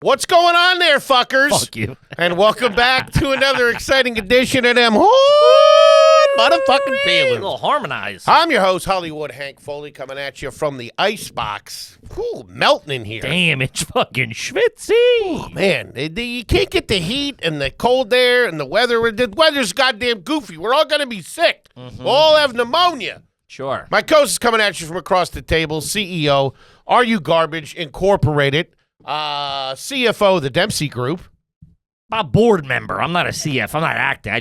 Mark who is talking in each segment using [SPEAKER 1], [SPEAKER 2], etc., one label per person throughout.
[SPEAKER 1] What's going on there, fuckers?
[SPEAKER 2] Fuck you.
[SPEAKER 1] And welcome back to another exciting edition of them motherfucking
[SPEAKER 2] A
[SPEAKER 1] feelings.
[SPEAKER 2] little harmonized.
[SPEAKER 1] I'm your host, Hollywood Hank Foley, coming at you from the icebox. Ooh, melting in here.
[SPEAKER 2] Damn, it's fucking schwitzy.
[SPEAKER 1] Man, you can't get the heat and the cold air and the weather. The weather's goddamn goofy. We're all going to be sick. We'll all have pneumonia.
[SPEAKER 2] Sure.
[SPEAKER 1] My co-host is coming at you from across the table, CEO, Are You Garbage Incorporated, CFO, the Dempsey Group.
[SPEAKER 2] I'm a board member. I'm not a CF. I'm not acting. I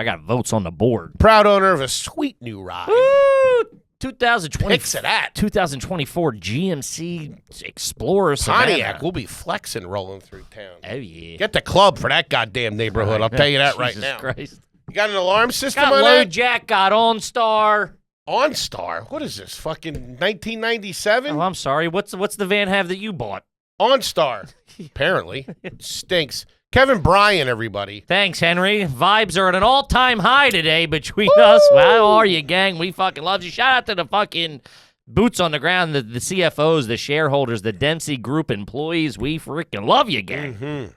[SPEAKER 2] got votes on the board.
[SPEAKER 1] Proud owner of a sweet new ride.
[SPEAKER 2] Woo! 2020.
[SPEAKER 1] Pics of that.
[SPEAKER 2] 2024 GMC Explorer
[SPEAKER 1] Pontiac,
[SPEAKER 2] Savannah.
[SPEAKER 1] we'll be flexing rolling through town.
[SPEAKER 2] Oh, yeah.
[SPEAKER 1] Get the club for that goddamn neighborhood. I'll tell you that right
[SPEAKER 2] Jesus
[SPEAKER 1] now.
[SPEAKER 2] Christ.
[SPEAKER 1] You got an alarm system
[SPEAKER 2] Got
[SPEAKER 1] on
[SPEAKER 2] low
[SPEAKER 1] that?
[SPEAKER 2] jack, got OnStar.
[SPEAKER 1] OnStar? What is this, fucking 1997?
[SPEAKER 2] Oh, I'm sorry. What's the van have that you bought?
[SPEAKER 1] OnStar. Apparently. It stinks. Kevin Bryan, everybody.
[SPEAKER 2] Thanks, Henry. Vibes are at an all-time high today between us. How are you, gang? We fucking love you. Shout out to the fucking boots on the ground, the CFOs, the shareholders, the Dempsey Group employees. We freaking love you, gang.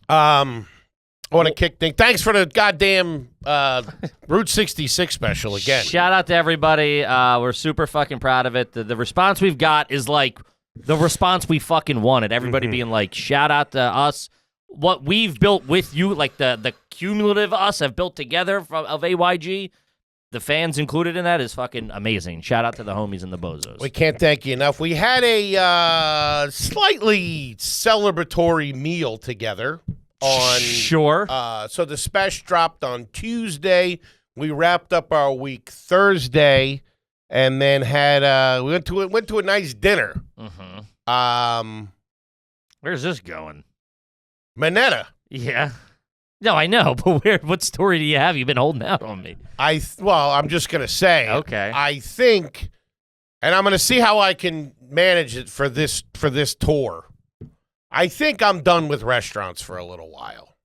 [SPEAKER 1] I want to kick things. Thanks for the goddamn Route 66 special again.
[SPEAKER 2] Shout out to everybody. We're super fucking proud of it. The response we've got is like the response we fucking wanted. Everybody being like, shout out to us. What we've built with you, like the cumulative us have built together of AYG, the fans included in that is fucking amazing. Shout out to the homies and the bozos.
[SPEAKER 1] We can't thank you enough. We had a slightly celebratory meal together on.
[SPEAKER 2] Sure.
[SPEAKER 1] So the special dropped on Tuesday. We wrapped up our week Thursday, and then had we went to a nice dinner.
[SPEAKER 2] Where's this going?
[SPEAKER 1] Minetta.
[SPEAKER 2] Yeah. No, I know, but what story do you have? You've been holding out on me.
[SPEAKER 1] I'm just gonna say.
[SPEAKER 2] Okay.
[SPEAKER 1] I think, and I'm gonna see how I can manage it for this tour. I think I'm done with restaurants for a little while.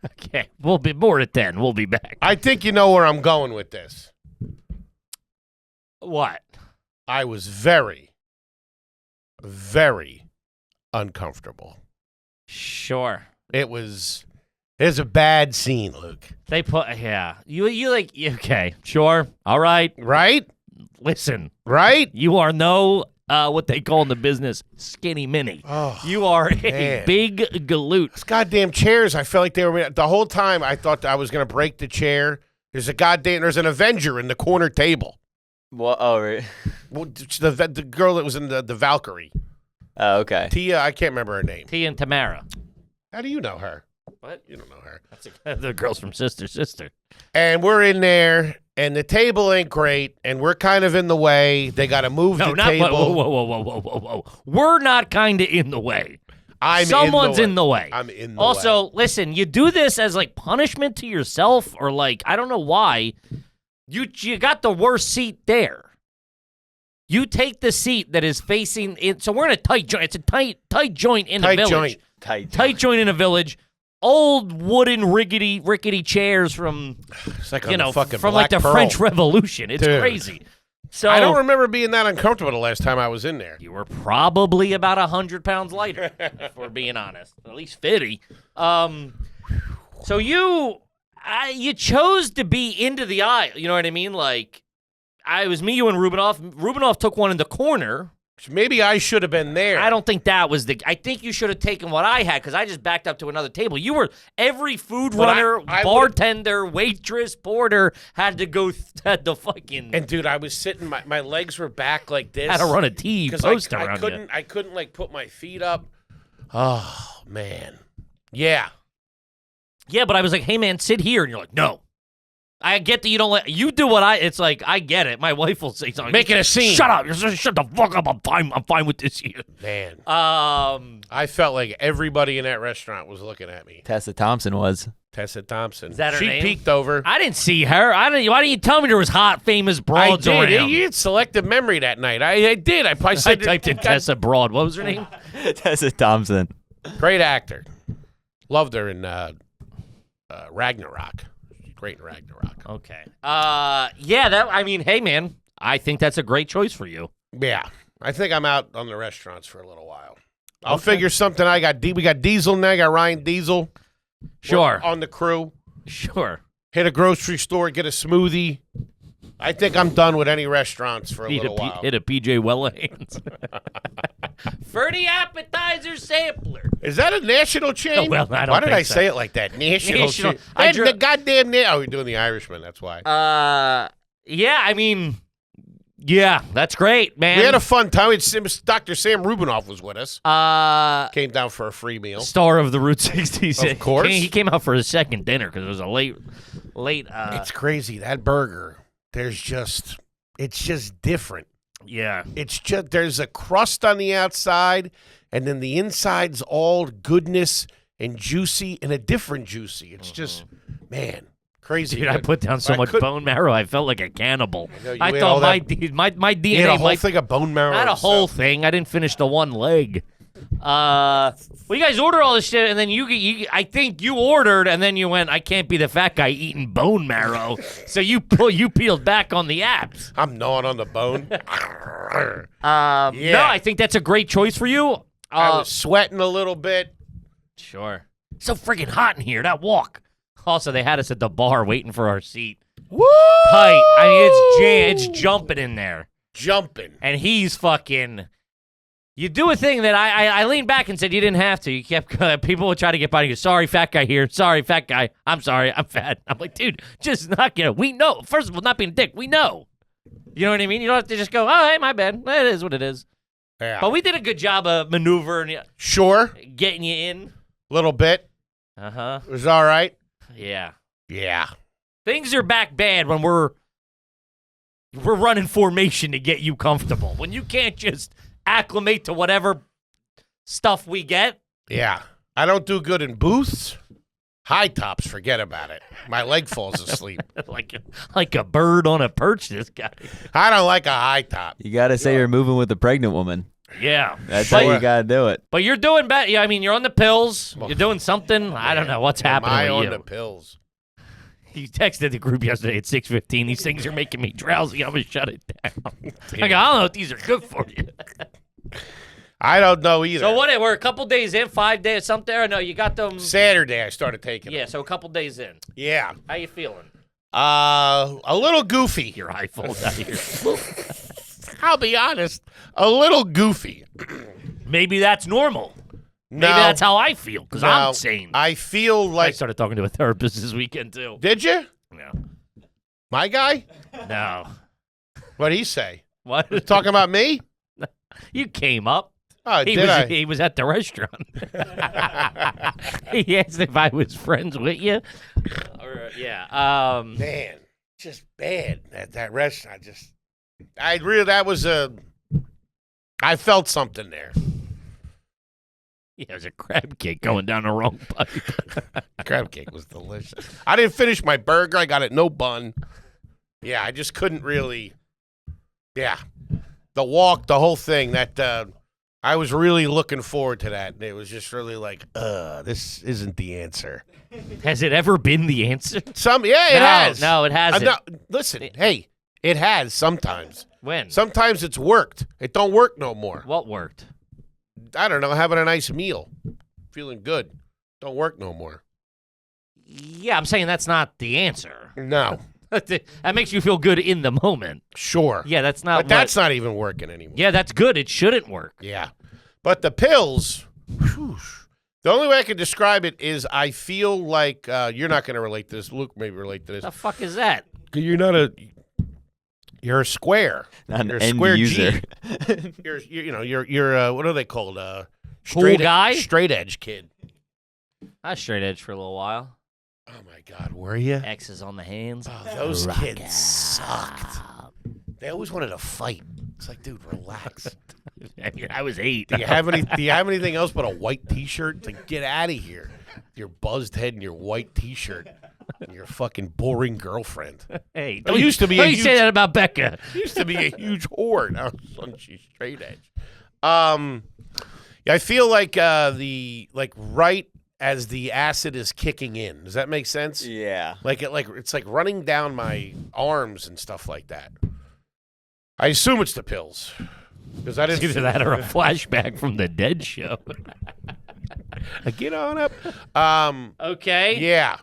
[SPEAKER 2] Okay. We'll be more at 10. We'll be back.
[SPEAKER 1] I think you know where I'm going with this.
[SPEAKER 2] What?
[SPEAKER 1] I was very, very uncomfortable.
[SPEAKER 2] Sure.
[SPEAKER 1] It's a bad scene, Luke.
[SPEAKER 2] They put, yeah. You like, okay, sure. All right.
[SPEAKER 1] Right?
[SPEAKER 2] Listen,
[SPEAKER 1] Right?
[SPEAKER 2] you are what they call in the business, skinny mini.
[SPEAKER 1] Oh,
[SPEAKER 2] You are
[SPEAKER 1] man.
[SPEAKER 2] a big galoot.
[SPEAKER 1] These goddamn chairs, I felt like they were, the whole time I thought I was going to break the chair. There's an Avenger in the corner table.
[SPEAKER 3] What? Oh, right.
[SPEAKER 1] Well, the girl that was in the Valkyrie.
[SPEAKER 3] Oh, okay.
[SPEAKER 1] Tia, I can't remember her name.
[SPEAKER 2] Tia and Tamara.
[SPEAKER 1] How do you know her?
[SPEAKER 2] What?
[SPEAKER 1] You don't know her.
[SPEAKER 2] That's the girls from Sister.
[SPEAKER 1] And we're in there, and the table ain't great, and we're kind of in the way. They got to move
[SPEAKER 2] No,
[SPEAKER 1] the
[SPEAKER 2] not,
[SPEAKER 1] table.
[SPEAKER 2] whoa. We're not kind of in the way.
[SPEAKER 1] Someone's
[SPEAKER 2] in the way.
[SPEAKER 1] I'm in the way.
[SPEAKER 2] Also, listen, you do this as like punishment to yourself, or like, I don't know why. You got the worst seat there. You take the seat that is facing in. So we're in a tight joint. It's a tight joint in a village. Tight joint in a village. Old wooden rickety chairs from
[SPEAKER 1] It's like on the fucking
[SPEAKER 2] from
[SPEAKER 1] Black
[SPEAKER 2] like the
[SPEAKER 1] Pearl.
[SPEAKER 2] French Revolution. It's
[SPEAKER 1] Dude.
[SPEAKER 2] crazy. So
[SPEAKER 1] I don't remember being that uncomfortable the last time I was in there.
[SPEAKER 2] you were probably about 100 pounds lighter, if we're being honest. At least 50. So you chose to be into the aisle. You know what I mean? Like, it was me, you, and Rubinoff. Rubinoff took one in the corner.
[SPEAKER 1] Maybe I should have been there.
[SPEAKER 2] I don't think that was I think you should have taken what I had because I just backed up to another table. You were every food runner,
[SPEAKER 1] I
[SPEAKER 2] bartender, waitress, porter had to fucking
[SPEAKER 1] And dude, I was sitting. My legs were back like this.
[SPEAKER 2] had to run a T
[SPEAKER 1] 'cause
[SPEAKER 2] post
[SPEAKER 1] I
[SPEAKER 2] around
[SPEAKER 1] couldn't.
[SPEAKER 2] you.
[SPEAKER 1] I couldn't like put my feet up. Oh man. Yeah.
[SPEAKER 2] Yeah, but I was like, hey man, sit here, and you're like, no. I get that you don't you do what it's like, I get it. My wife will say something.
[SPEAKER 1] Making a scene.
[SPEAKER 2] Shut up. Shut the fuck up. I'm fine with this here.
[SPEAKER 1] Man.
[SPEAKER 2] I
[SPEAKER 1] I felt like everybody in that restaurant was looking at me.
[SPEAKER 3] Tessa Thompson was.
[SPEAKER 1] Tessa Thompson.
[SPEAKER 2] Is that her
[SPEAKER 1] she
[SPEAKER 2] name?
[SPEAKER 1] peeked over.
[SPEAKER 2] didn't see her. Why didn't you tell me there was hot, famous broads
[SPEAKER 1] I did.
[SPEAKER 2] around?
[SPEAKER 1] You had selective memory that night. I did. I
[SPEAKER 2] I
[SPEAKER 1] said
[SPEAKER 2] typed in Tessa Broad. What was her name?
[SPEAKER 3] Tessa Thompson.
[SPEAKER 1] Great actor. Loved her in Ragnarok. Great in Ragnarok.
[SPEAKER 2] Okay. I mean, hey, man, I think that's a great choice for you.
[SPEAKER 1] Yeah. I think I'm out on the restaurants for a little while. I'll figure something. We got Diesel now. I got Ryan Diesel.
[SPEAKER 2] Sure.
[SPEAKER 1] On the crew.
[SPEAKER 2] Sure.
[SPEAKER 1] Hit a grocery store, get a smoothie. I think I'm done with any restaurants for a little while.
[SPEAKER 2] Hit a PJ Wellhands. For the appetizer sampler.
[SPEAKER 1] Is that a national chain?
[SPEAKER 2] Oh, well, I don't
[SPEAKER 1] Why did
[SPEAKER 2] think
[SPEAKER 1] I
[SPEAKER 2] so.
[SPEAKER 1] say it like that? National chain. The goddamn oh, you're doing the Irishman. That's why.
[SPEAKER 2] Yeah, I mean, yeah, that's great, man.
[SPEAKER 1] We had a fun time. Dr. Sam Rubinoff was with us. Came down for a free meal.
[SPEAKER 2] Star of the Route 66.
[SPEAKER 1] Of course.
[SPEAKER 2] He came out for his second dinner because it was a late.
[SPEAKER 1] It's crazy. That burger, it's just different.
[SPEAKER 2] Yeah.
[SPEAKER 1] It's just, there's a crust on the outside, and then the inside's all goodness and juicy and a different juicy. It's just, man, crazy.
[SPEAKER 2] Dude, I put down so much bone marrow, I felt like a cannibal.
[SPEAKER 1] I
[SPEAKER 2] thought my DNA.
[SPEAKER 1] You had a whole thing of bone marrow.
[SPEAKER 2] I had a whole thing. I didn't finish the one leg. Well, you guys order all this shit, and then I think you ordered, and then you went, I can't be the fat guy eating bone marrow. So you peeled back on the abs.
[SPEAKER 1] I'm gnawing on the bone.
[SPEAKER 2] No, I think that's a great choice for you.
[SPEAKER 1] I was sweating a little bit.
[SPEAKER 2] Sure. So friggin' hot in here, that walk. Also, they had us at the bar waiting for our seat.
[SPEAKER 1] Woo!
[SPEAKER 2] Tight. I mean, it's jumping in there.
[SPEAKER 1] Jumping.
[SPEAKER 2] And he's fucking... You do a thing that I leaned back and said you didn't have to. You kept people would try to get by and go, sorry, fat guy here. Sorry, fat guy. I'm sorry, I'm fat. I'm like, dude, just not get it. We know. First of all, not being a dick. We know. You know what I mean? You don't have to just go, oh, hey, my bad. It is what it is.
[SPEAKER 1] Yeah.
[SPEAKER 2] But we did a good job of maneuvering you.
[SPEAKER 1] Sure.
[SPEAKER 2] Getting you in.
[SPEAKER 1] Little bit.
[SPEAKER 2] Uh-huh.
[SPEAKER 1] It was all right.
[SPEAKER 2] Yeah.
[SPEAKER 1] Yeah.
[SPEAKER 2] Things are back bad when we're running formation to get you comfortable. When you can't just acclimate to whatever stuff we get.
[SPEAKER 1] Yeah. I don't do good in booths. High tops, forget about it. My leg falls asleep.
[SPEAKER 2] like a bird on a perch, this guy.
[SPEAKER 1] I don't like a high top.
[SPEAKER 3] You got to say you're moving with a pregnant woman.
[SPEAKER 2] Yeah.
[SPEAKER 3] That's how you got to do it.
[SPEAKER 2] But you're doing better. Yeah, I mean, you're on the pills. You're doing something. I don't know what's happening with
[SPEAKER 1] on
[SPEAKER 2] you.
[SPEAKER 1] the pills?
[SPEAKER 2] He texted the group yesterday at 6:15. These things are making me drowsy. I'm going to shut it down. I go, I don't know if these are good for you.
[SPEAKER 1] I don't know either.
[SPEAKER 2] So what? We're a couple days in, 5 days, something there? Or no, you got them.
[SPEAKER 1] Saturday I started taking them.
[SPEAKER 2] Yeah, so a couple days in.
[SPEAKER 1] Yeah.
[SPEAKER 2] How you feeling?
[SPEAKER 1] A little goofy.
[SPEAKER 2] Your iPhone out here.
[SPEAKER 1] I'll be honest. A little goofy.
[SPEAKER 2] Maybe that's normal.
[SPEAKER 1] No,
[SPEAKER 2] Maybe that's how I feel, because I'm sane.
[SPEAKER 1] I feel like...
[SPEAKER 2] I started talking to a therapist this weekend, too.
[SPEAKER 1] Did you?
[SPEAKER 2] No.
[SPEAKER 1] My guy?
[SPEAKER 2] No.
[SPEAKER 1] What'd he say?
[SPEAKER 2] What?
[SPEAKER 1] Talking about me?
[SPEAKER 2] You came up.
[SPEAKER 1] Oh,
[SPEAKER 2] He was at the restaurant. He asked if I was friends with you. Yeah.
[SPEAKER 1] Man, just bad at that restaurant. I felt something there.
[SPEAKER 2] Yeah, there's a crab cake going down the wrong pipe.
[SPEAKER 1] Crab cake was delicious. I didn't finish my burger. I got it no bun. Yeah, I just couldn't really. Yeah, the walk, the whole thing. I was really looking forward to that. And it was just really like, this isn't the answer.
[SPEAKER 2] Has it ever been the answer?
[SPEAKER 1] It has.
[SPEAKER 2] No, it hasn't.
[SPEAKER 1] Listen, hey, it has sometimes.
[SPEAKER 2] When?
[SPEAKER 1] Sometimes it's worked. It don't work no more.
[SPEAKER 2] What worked?
[SPEAKER 1] I don't know, having a nice meal, feeling good. Don't work no more.
[SPEAKER 2] Yeah, I'm saying that's not the answer.
[SPEAKER 1] No.
[SPEAKER 2] That makes you feel good in the moment.
[SPEAKER 1] Sure.
[SPEAKER 2] Yeah, that's not.
[SPEAKER 1] But that's not even working anymore.
[SPEAKER 2] Yeah, that's good. It shouldn't work.
[SPEAKER 1] Yeah. But the pills, whew, the only way I can describe it is I feel like you're not going to relate to this. Luke may relate to this.
[SPEAKER 2] The fuck is that?
[SPEAKER 1] You're a square.
[SPEAKER 3] Not
[SPEAKER 1] you're
[SPEAKER 3] an
[SPEAKER 1] a
[SPEAKER 3] end
[SPEAKER 1] square
[SPEAKER 3] user.
[SPEAKER 1] You're what are they called?
[SPEAKER 2] Cool guy?
[SPEAKER 1] Straight edge kid.
[SPEAKER 2] I was straight edge for a little while.
[SPEAKER 1] Oh my God, were you?
[SPEAKER 2] X's on the hands.
[SPEAKER 1] Oh, those kids sucked. They always wanted to fight. It's like, dude, relax.
[SPEAKER 2] I mean, I was 8.
[SPEAKER 1] Do you have anything else but a white T-shirt? It's like, get out of here. Your buzzed head and your white T-shirt and your fucking boring girlfriend.
[SPEAKER 2] Hey,
[SPEAKER 1] don't you say
[SPEAKER 2] that about Becca.
[SPEAKER 1] Used to be a huge whore. Now she's straight edge. Yeah, I feel like right as the acid is kicking in. Does that make sense?
[SPEAKER 3] Yeah.
[SPEAKER 1] It's like running down my arms and stuff like that. I assume it's the pills. Because I didn't.
[SPEAKER 2] Either that or a flashback from the Dead show.
[SPEAKER 1] Get on up.
[SPEAKER 2] Okay.
[SPEAKER 1] Yeah.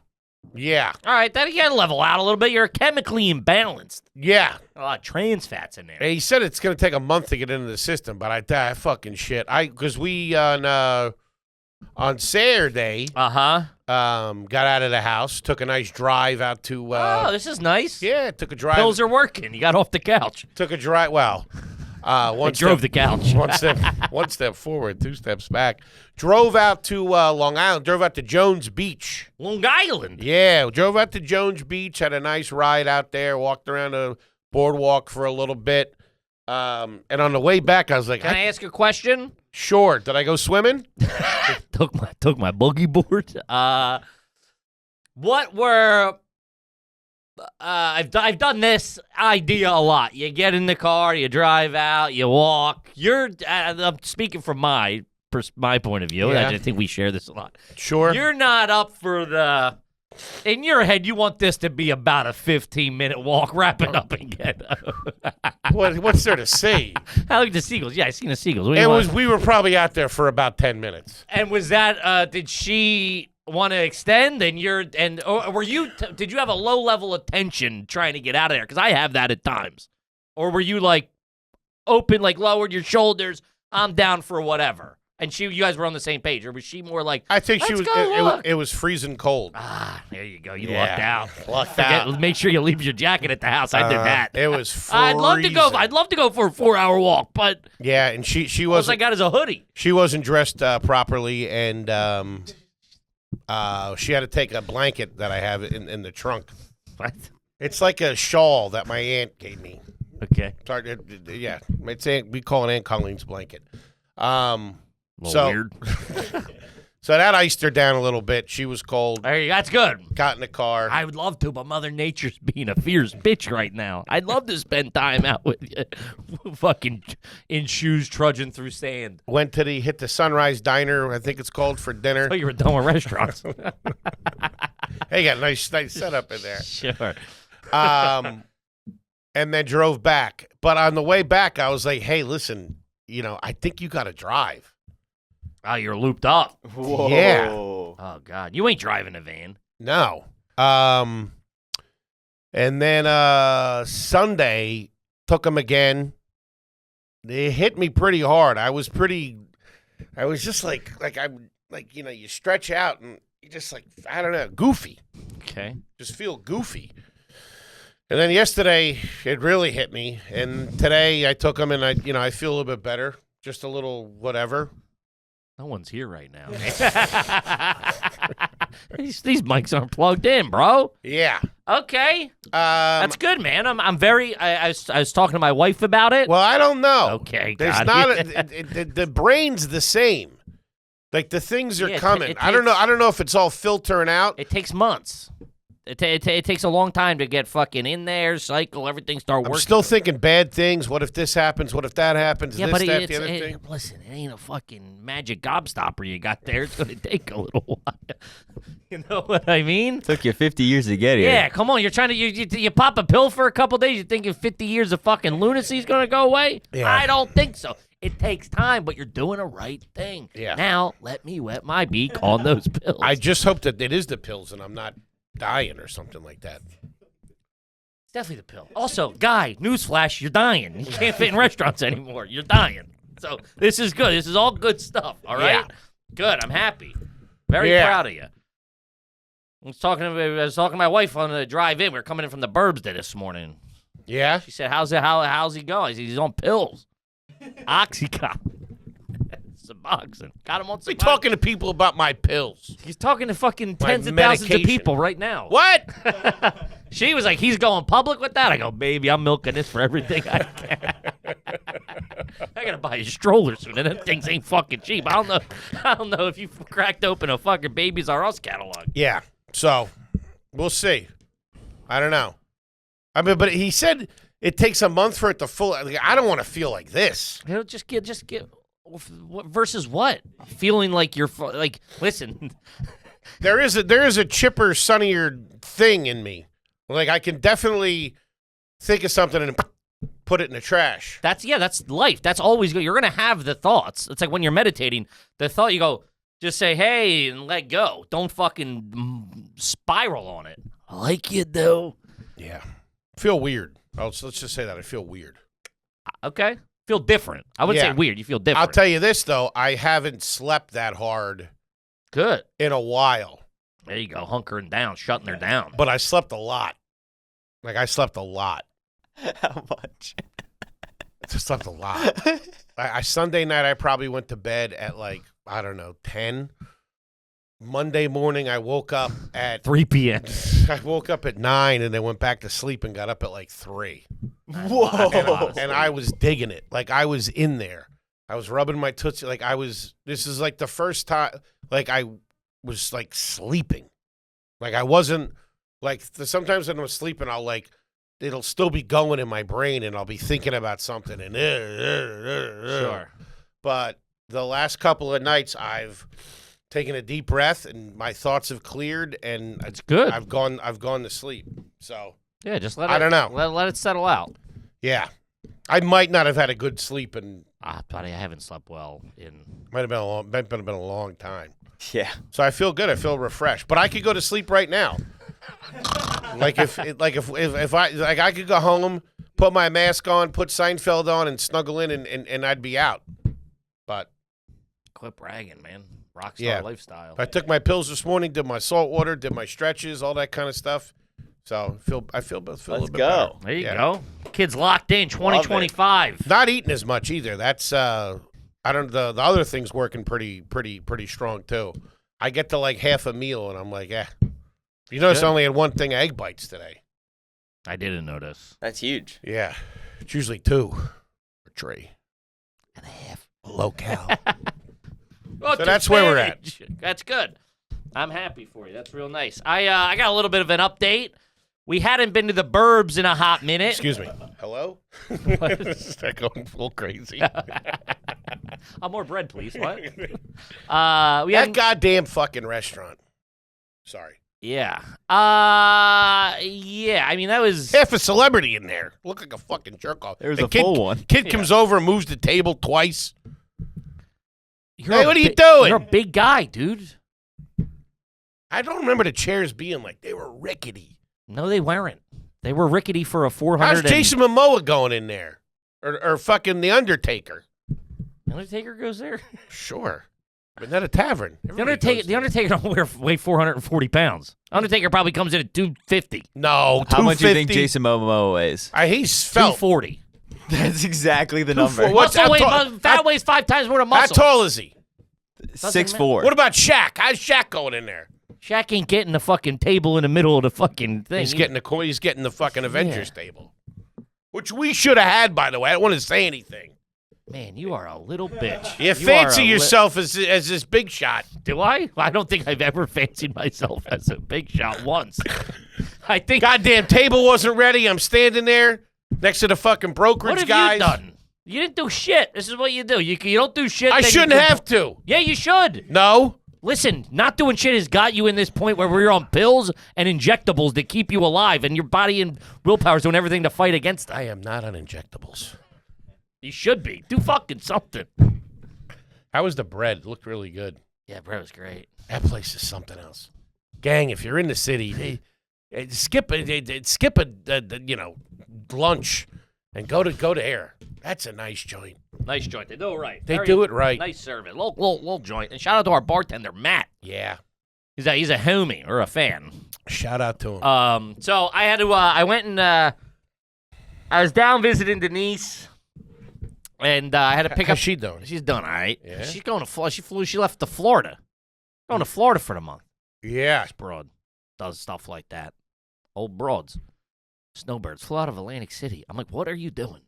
[SPEAKER 1] Yeah.
[SPEAKER 2] All right, then you gotta level out a little bit. You're chemically imbalanced.
[SPEAKER 1] Yeah.
[SPEAKER 2] A lot of trans fats in there.
[SPEAKER 1] And he said it's going to take a month to get into the system, but I fucking shit. Because we on Saturday, got out of the house, took a nice drive out to.
[SPEAKER 2] Oh, this is nice.
[SPEAKER 1] Yeah, took a drive.
[SPEAKER 2] Pills are working. You got off the couch.
[SPEAKER 1] Took a drive. Well,
[SPEAKER 2] Drove the couch.
[SPEAKER 1] one step forward, 2 steps back. Drove out to Long Island. Drove out to Jones Beach.
[SPEAKER 2] Long Island.
[SPEAKER 1] Yeah, drove out to Jones Beach. Had a nice ride out there. Walked around the boardwalk for a little bit. And on the way back, I was like,
[SPEAKER 2] Can I ask a question?
[SPEAKER 1] Sure. Did I go swimming?
[SPEAKER 2] took my boogie board. What were I've done this idea a lot. You get in the car, you drive out, you walk. I'm speaking from my point of view.
[SPEAKER 1] Yeah.
[SPEAKER 2] I think we share this a lot.
[SPEAKER 1] Sure.
[SPEAKER 2] You're not up for the. In your head, you want this to be about a 15-minute walk, wrap it up and get.
[SPEAKER 1] What's there to see?
[SPEAKER 2] I look at the seagulls. Yeah, I seen the seagulls. What do you want?
[SPEAKER 1] We were probably out there for about 10 minutes.
[SPEAKER 2] And was that? Did she want to extend? And were you? Did you have a low level of tension trying to get out of there? Because I have that at times. Or were you like open, like lowered your shoulders? I'm down for whatever. And you guys were on the same page, or was she more like?
[SPEAKER 1] I think she
[SPEAKER 2] Let's
[SPEAKER 1] was.
[SPEAKER 2] go
[SPEAKER 1] It was freezing cold.
[SPEAKER 2] Ah, there you go. You
[SPEAKER 1] Yeah.
[SPEAKER 2] lucked out.
[SPEAKER 1] Lucked out.
[SPEAKER 2] Make sure you leave your jacket at the house. I did that.
[SPEAKER 1] It was freezing.
[SPEAKER 2] I'd love to go for a 4-hour walk, but
[SPEAKER 1] Yeah, and she
[SPEAKER 2] all I
[SPEAKER 1] wasn't.
[SPEAKER 2] got is a hoodie.
[SPEAKER 1] She wasn't dressed properly, and she had to take a blanket that I have in the trunk.
[SPEAKER 2] What?
[SPEAKER 1] It's like a shawl that my aunt gave me.
[SPEAKER 2] Okay.
[SPEAKER 1] Sorry, yeah, we call it Aunt Colleen's blanket.
[SPEAKER 2] Weird.
[SPEAKER 1] So that iced her down a little bit. She was cold.
[SPEAKER 2] There you go. That's good.
[SPEAKER 1] Got in the car.
[SPEAKER 2] I would love to, but Mother Nature's being a fierce bitch right now. I'd love to spend time out with you, fucking in shoes trudging through sand.
[SPEAKER 1] Went to hit the Sunrise Diner, I think it's called, for dinner.
[SPEAKER 2] Oh, you were done with restaurants.
[SPEAKER 1] Hey, got a nice setup in there.
[SPEAKER 2] Sure.
[SPEAKER 1] And then drove back. But on the way back, I was like, hey, listen, I think you got to drive.
[SPEAKER 2] Oh, you're looped up.
[SPEAKER 3] Whoa.
[SPEAKER 1] Yeah.
[SPEAKER 2] Oh, God. You ain't driving a van.
[SPEAKER 1] No. And then Sunday, took them again. They hit me pretty hard. I was just like you stretch out and you just like, I don't know, goofy.
[SPEAKER 2] Okay.
[SPEAKER 1] Just feel goofy. And then yesterday, it really hit me. And today, I took them and I feel a little bit better. Just a little whatever.
[SPEAKER 2] No one's here right now. These mics aren't plugged in, bro.
[SPEAKER 1] Yeah.
[SPEAKER 2] Okay. That's good, man. I'm very. I was talking to my wife about it.
[SPEAKER 1] Well, I don't know.
[SPEAKER 2] Okay.
[SPEAKER 1] There's
[SPEAKER 2] got it.
[SPEAKER 1] not the brain's the same. Like the things are
[SPEAKER 2] Yeah,
[SPEAKER 1] coming.
[SPEAKER 2] it
[SPEAKER 1] I don't know. I don't know if it's all filtering out.
[SPEAKER 2] It takes months. It takes a long time to get fucking in there, cycle, everything start working.
[SPEAKER 1] I'm still thinking bad things. What if this happens? What if that happens?
[SPEAKER 2] Yeah,
[SPEAKER 1] this,
[SPEAKER 2] but
[SPEAKER 1] that, the other thing.
[SPEAKER 2] listen, it ain't a fucking magic gobstopper you got there. It's going to take a little while. You know what I mean?
[SPEAKER 3] Took you 50 years to get here.
[SPEAKER 2] Yeah, come on. You're trying to you pop a pill for a couple days. You thinking 50 years of fucking lunacy is going to go away?
[SPEAKER 1] Yeah.
[SPEAKER 2] I don't think so. It takes time, but you're doing a right thing.
[SPEAKER 1] Yeah.
[SPEAKER 2] Now let me wet my beak on those pills.
[SPEAKER 1] I just hope that it is the pills and I'm not dying or something like that.
[SPEAKER 2] It's definitely the pill. Also, guy, newsflash, you're dying. You can't fit in restaurants anymore. You're dying. So this is good. This is all good stuff. All right.
[SPEAKER 1] Yeah.
[SPEAKER 2] Good. I'm happy. Very proud of you. I was talking to my wife on the drive in. We were coming in from the Burbs day this morning.
[SPEAKER 1] Yeah.
[SPEAKER 2] She said, "How's he going?" I said, "He's on pills, Oxycontin, Suboxone. Got him on Suboxone."
[SPEAKER 1] Be talking to people about my pills.
[SPEAKER 2] He's talking to fucking
[SPEAKER 1] My
[SPEAKER 2] tens of thousands of
[SPEAKER 1] medication.
[SPEAKER 2] people right now.
[SPEAKER 1] What?
[SPEAKER 2] She was like, "He's going public with that." I go, "Baby, I'm milking this for everything I can." I gotta buy a stroller soon, and them things ain't fucking cheap. I don't know if you cracked open a fucking Babies R Us catalog.
[SPEAKER 1] Yeah. So we'll see. I don't know. I mean, but he said it takes a month for it to full. I don't want to feel like this.
[SPEAKER 2] You know, just get versus what? Feeling like you're like, listen.
[SPEAKER 1] There is a chipper, sunnier thing in me. Like I can definitely think of something and put it in the trash.
[SPEAKER 2] That's life. That's always good. You're going to have the thoughts. It's like when you're meditating, the thought you go, just say, hey, and let go. Don't fucking spiral on it. I like you, though.
[SPEAKER 1] Yeah. Feel weird. Let's just say that. I feel weird.
[SPEAKER 2] Okay. Feel different. I wouldn't say weird. You feel different.
[SPEAKER 1] I'll tell you this, though. I haven't slept that hard
[SPEAKER 2] Good.
[SPEAKER 1] in a while.
[SPEAKER 2] There you go. Hunkering down, shutting her down.
[SPEAKER 1] But I slept a lot. Like, I slept a lot.
[SPEAKER 3] How much?
[SPEAKER 1] I slept a lot. Sunday night, I probably went to bed at, like, I don't know, 10. Monday morning, I woke up at
[SPEAKER 2] 3 p.m.
[SPEAKER 1] I woke up at 9 and then went back to sleep and got up at like 3.
[SPEAKER 3] Whoa.
[SPEAKER 1] And I was digging it. Like, I was in there. I was rubbing my tootsie. Like, this is like the first time, like, I was like sleeping. Like, I wasn't, like, sometimes when I'm sleeping, it'll still be going in my brain and I'll be thinking about something and
[SPEAKER 2] Sure.
[SPEAKER 1] But the last couple of nights, I've taken a deep breath and my thoughts have cleared and
[SPEAKER 2] It's good.
[SPEAKER 1] I've gone to sleep. So
[SPEAKER 2] Yeah, just let it.
[SPEAKER 1] I don't know.
[SPEAKER 2] Let it settle out.
[SPEAKER 1] Yeah, I might not have had a good sleep and
[SPEAKER 2] Buddy, I haven't slept well in.
[SPEAKER 1] might have been a long time.
[SPEAKER 3] Yeah.
[SPEAKER 1] So I feel good. I feel refreshed. But I could go to sleep right now. if I could go home, put my mask on, put Seinfeld on, and snuggle in, and I'd be out. But
[SPEAKER 2] Quit bragging, man. Rockstar lifestyle.
[SPEAKER 1] I took my pills this morning, did my salt water, did my stretches, all that kind of stuff. So I feel a little bit better.
[SPEAKER 2] There you go. Kids locked in 2025.
[SPEAKER 1] Not eating as much either. That's the other thing's working pretty strong too. I get to like half a meal and I'm like, You notice I only had one thing of egg bites today.
[SPEAKER 2] I didn't notice.
[SPEAKER 3] That's huge.
[SPEAKER 1] Yeah. It's usually 2 or 3
[SPEAKER 2] and a half.
[SPEAKER 1] Low cal.
[SPEAKER 2] So
[SPEAKER 1] that's where we're at.
[SPEAKER 2] That's good. I'm happy for you. That's real nice. I got a little bit of an update. We hadn't been to the burbs in a hot minute.
[SPEAKER 1] Excuse me. Hello? Is that going full crazy?
[SPEAKER 2] More bread, please. What?
[SPEAKER 1] That goddamn fucking restaurant. Sorry.
[SPEAKER 2] Yeah. Yeah. I mean, that was
[SPEAKER 1] half a celebrity in there. Look like a fucking jerk off.
[SPEAKER 3] There's a full one.
[SPEAKER 1] Kid comes over and moves the table twice.
[SPEAKER 2] Hey,
[SPEAKER 1] what are you doing?
[SPEAKER 2] You're a big guy, dude.
[SPEAKER 1] I don't remember the chairs being like they were rickety.
[SPEAKER 2] No, they weren't. They were rickety for a 400.
[SPEAKER 1] How's Jason Momoa going in there? Or fucking The Undertaker?
[SPEAKER 2] The Undertaker goes there?
[SPEAKER 1] Sure. But not a tavern.
[SPEAKER 2] The Undertaker don't weigh 440 pounds. Undertaker probably comes in at 250.
[SPEAKER 1] No, 250.
[SPEAKER 3] How much do you think Jason Momoa weighs?
[SPEAKER 1] He's felt
[SPEAKER 2] 240.
[SPEAKER 3] That's exactly the number.
[SPEAKER 2] Fat weighs 5 times more than muscle.
[SPEAKER 1] How tall is he?
[SPEAKER 3] 6'4".
[SPEAKER 1] What about Shaq? How's Shaq going in there?
[SPEAKER 2] Shaq ain't getting the fucking table in the middle of the fucking thing.
[SPEAKER 1] He's getting the fucking Avengers table. Which we should have had, by the way. I don't want to say anything.
[SPEAKER 2] Man, you are a little bitch.
[SPEAKER 1] You fancy yourself as this big shot.
[SPEAKER 2] Do I? I don't think I've ever fancied myself as a big shot once. I think
[SPEAKER 1] goddamn table wasn't ready. I'm standing there next to the fucking brokerage guys.
[SPEAKER 2] What have you done? You didn't do shit. This is what you do. You don't do shit.
[SPEAKER 1] I shouldn't have to.
[SPEAKER 2] Yeah, you should.
[SPEAKER 1] No.
[SPEAKER 2] Listen, not doing shit has got you in this point where we're on pills and injectables that keep you alive, and your body and willpower is doing everything to fight against them.
[SPEAKER 1] I am not on injectables.
[SPEAKER 2] You should be. Do fucking something.
[SPEAKER 1] How was the bread? It looked really good.
[SPEAKER 2] Yeah, bread was great.
[SPEAKER 1] That place is something else. Gang, if you're in the city, skip a lunch and go to there. That's a nice joint.
[SPEAKER 2] Nice joint. They do it right.
[SPEAKER 1] They do it right.
[SPEAKER 2] Nice service. Little joint. And shout out to our bartender, Matt.
[SPEAKER 1] Yeah.
[SPEAKER 2] He's a homie or a fan.
[SPEAKER 1] Shout out to him.
[SPEAKER 2] So I had to. I went and I was down visiting Denise, and I had to pick up.
[SPEAKER 1] How's she doing?
[SPEAKER 2] She's done all right.
[SPEAKER 1] Yeah.
[SPEAKER 2] She's going to Florida. She left to Florida. Going to Florida for the month.
[SPEAKER 1] Yeah.
[SPEAKER 2] This broad does stuff like that. Old broads, snowbirds flew out of Atlantic City. I'm like, what are you doing?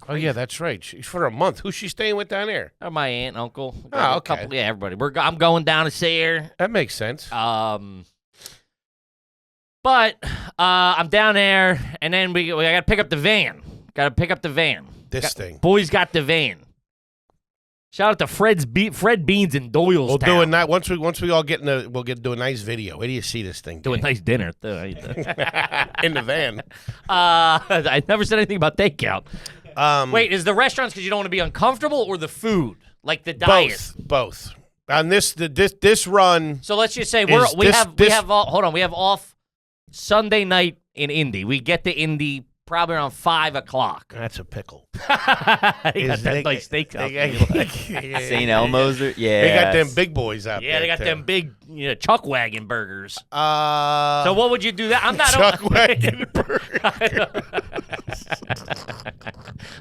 [SPEAKER 1] Oh yeah, that's right. She's for a month. Who's she staying with down there?
[SPEAKER 2] My aunt, uncle.
[SPEAKER 1] Oh, okay.
[SPEAKER 2] Everybody. I'm going down to see her.
[SPEAKER 1] That makes sense.
[SPEAKER 2] But I'm down there, and then we got to pick up the van. Got to pick up the van.
[SPEAKER 1] Thing.
[SPEAKER 2] Boys got the van. Shout out to Fred Beans in Doylestown.
[SPEAKER 1] We'll do that once we all get do a nice video. Where do you see this thing?
[SPEAKER 2] Do a nice dinner too.
[SPEAKER 1] In the van.
[SPEAKER 2] I never said anything about takeout. Wait, is the restaurants because you don't want to be uncomfortable or the food? Like the diet?
[SPEAKER 1] Both. On this run.
[SPEAKER 2] So let's just say we have off Sunday night in Indy. We get to Indy probably around 5 o'clock.
[SPEAKER 1] That's a pickle.
[SPEAKER 2] They got that nice steakhouse.
[SPEAKER 3] St. Elmo's. They
[SPEAKER 1] got them big boys out there.
[SPEAKER 2] Yeah, they got
[SPEAKER 1] too.
[SPEAKER 2] them big chuck wagon burgers.
[SPEAKER 1] So
[SPEAKER 2] what would you do that? I'm not
[SPEAKER 1] chuck wagon burgers.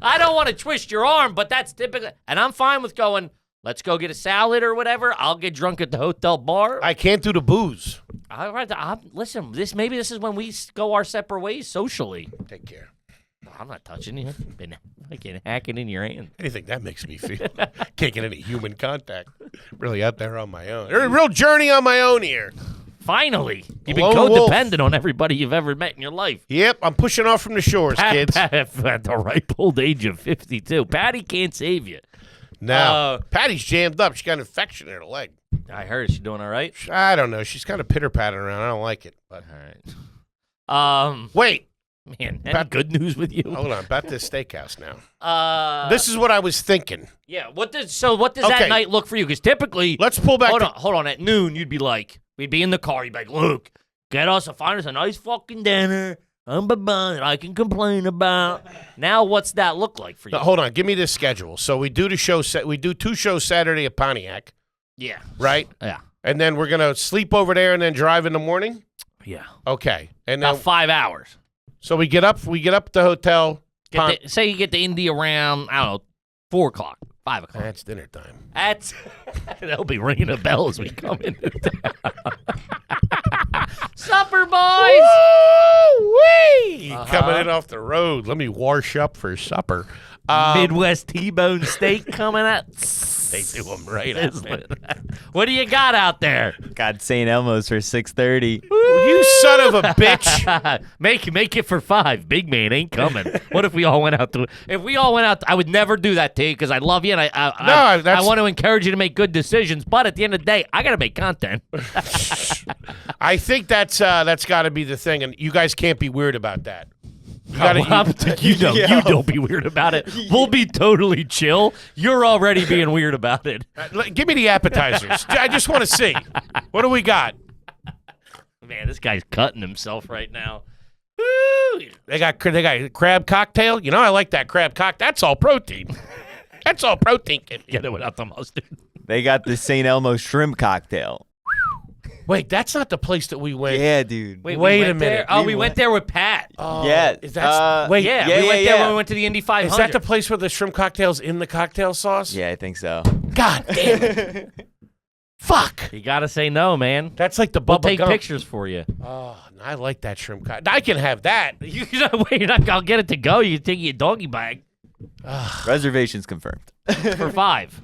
[SPEAKER 2] I don't want to twist your arm, but that's typical. And I'm fine with going, let's go get a salad or whatever. I'll get drunk at the hotel bar.
[SPEAKER 1] I can't do the booze.
[SPEAKER 2] All right, listen, maybe this is when we go our separate ways socially.
[SPEAKER 1] Take care.
[SPEAKER 2] I'm not touching you. Been fucking hacking in your hand.
[SPEAKER 1] Anything that makes me feel. Can't get any human contact. Really out there on my own. A real journey on my own here.
[SPEAKER 2] Finally. You've been
[SPEAKER 1] Lone wolf.
[SPEAKER 2] codependent on everybody you've ever met in your life.
[SPEAKER 1] Yep, I'm pushing off from the shores, kids.
[SPEAKER 2] At the ripe old age of 52. Patty can't save you.
[SPEAKER 1] No. Patty's jammed up. She got an infection in her leg.
[SPEAKER 2] I heard she's doing all right.
[SPEAKER 1] I don't know. She's kind of pitter-pattering around. I don't like it. But
[SPEAKER 2] all right.
[SPEAKER 1] Wait.
[SPEAKER 2] Man, any good news with you?
[SPEAKER 1] Hold on. About this steakhouse now. This is what I was thinking.
[SPEAKER 2] Yeah. What does that night look for you? Because typically,
[SPEAKER 1] let's pull back.
[SPEAKER 2] Hold on. At noon, you'd be like, we'd be in the car. You'd be like, look, find us a nice fucking dinner. That I can complain about. Now, what's that look like for you?
[SPEAKER 1] Hold on. Give me this schedule. So we do we do 2 shows Saturday at Pontiac.
[SPEAKER 2] Yeah.
[SPEAKER 1] Right?
[SPEAKER 2] Yeah.
[SPEAKER 1] And then we're going to sleep over there and then drive in the morning?
[SPEAKER 2] Yeah.
[SPEAKER 1] Okay. And
[SPEAKER 2] about
[SPEAKER 1] then
[SPEAKER 2] 5 hours.
[SPEAKER 1] So we get up at the hotel.
[SPEAKER 2] Say you get to Indy around, I don't know, 4 o'clock, 5 o'clock.
[SPEAKER 1] That's dinner time.
[SPEAKER 2] They'll be ringing a bell as we come into town. Supper, boys!
[SPEAKER 1] Woo-wee! Coming in off the road. Let me wash up for supper.
[SPEAKER 2] Midwest T-bone steak coming out.
[SPEAKER 1] They do them right.
[SPEAKER 2] What do you got out there?
[SPEAKER 3] Got St. Elmo's for 6:30.
[SPEAKER 1] You son of a bitch!
[SPEAKER 2] Make it for 5. Big man ain't coming. What if we all went out to? If we all went out, I would never do that to you because I love you and I want to encourage you to make good decisions. But at the end of the day, I gotta make content.
[SPEAKER 1] I think that's got to be the thing, and you guys can't be weird about that.
[SPEAKER 2] You don't be weird about it. We'll be totally chill. You're already being weird about it.
[SPEAKER 1] Give me the appetizers. I just want to see. What do we got?
[SPEAKER 2] Man, this guy's cutting himself right now. Woo!
[SPEAKER 1] They got crab cocktail. You know, I like that crab cocktail. That's all protein. That's all protein.
[SPEAKER 2] Get it without the mustard.
[SPEAKER 3] They got the St. Elmo shrimp cocktail.
[SPEAKER 1] Wait, that's not the place that we went.
[SPEAKER 3] Yeah, dude.
[SPEAKER 2] Wait
[SPEAKER 1] a minute.
[SPEAKER 2] We went there with Pat.
[SPEAKER 3] Oh, yeah.
[SPEAKER 1] Is that?
[SPEAKER 2] We went there when we went to the Indy 500.
[SPEAKER 1] Is that the place where the shrimp cocktail's in the cocktail sauce?
[SPEAKER 3] Yeah, I think so.
[SPEAKER 1] God damn it. Fuck.
[SPEAKER 2] You gotta say no, man.
[SPEAKER 1] That's like the
[SPEAKER 2] We'll
[SPEAKER 1] Bubba
[SPEAKER 2] take
[SPEAKER 1] Gump.
[SPEAKER 2] pictures for you.
[SPEAKER 1] Oh, I like that shrimp cocktail. I can have that.
[SPEAKER 2] You're not gonna get it to go. You take your doggy bag
[SPEAKER 3] Reservations confirmed.
[SPEAKER 2] for 5.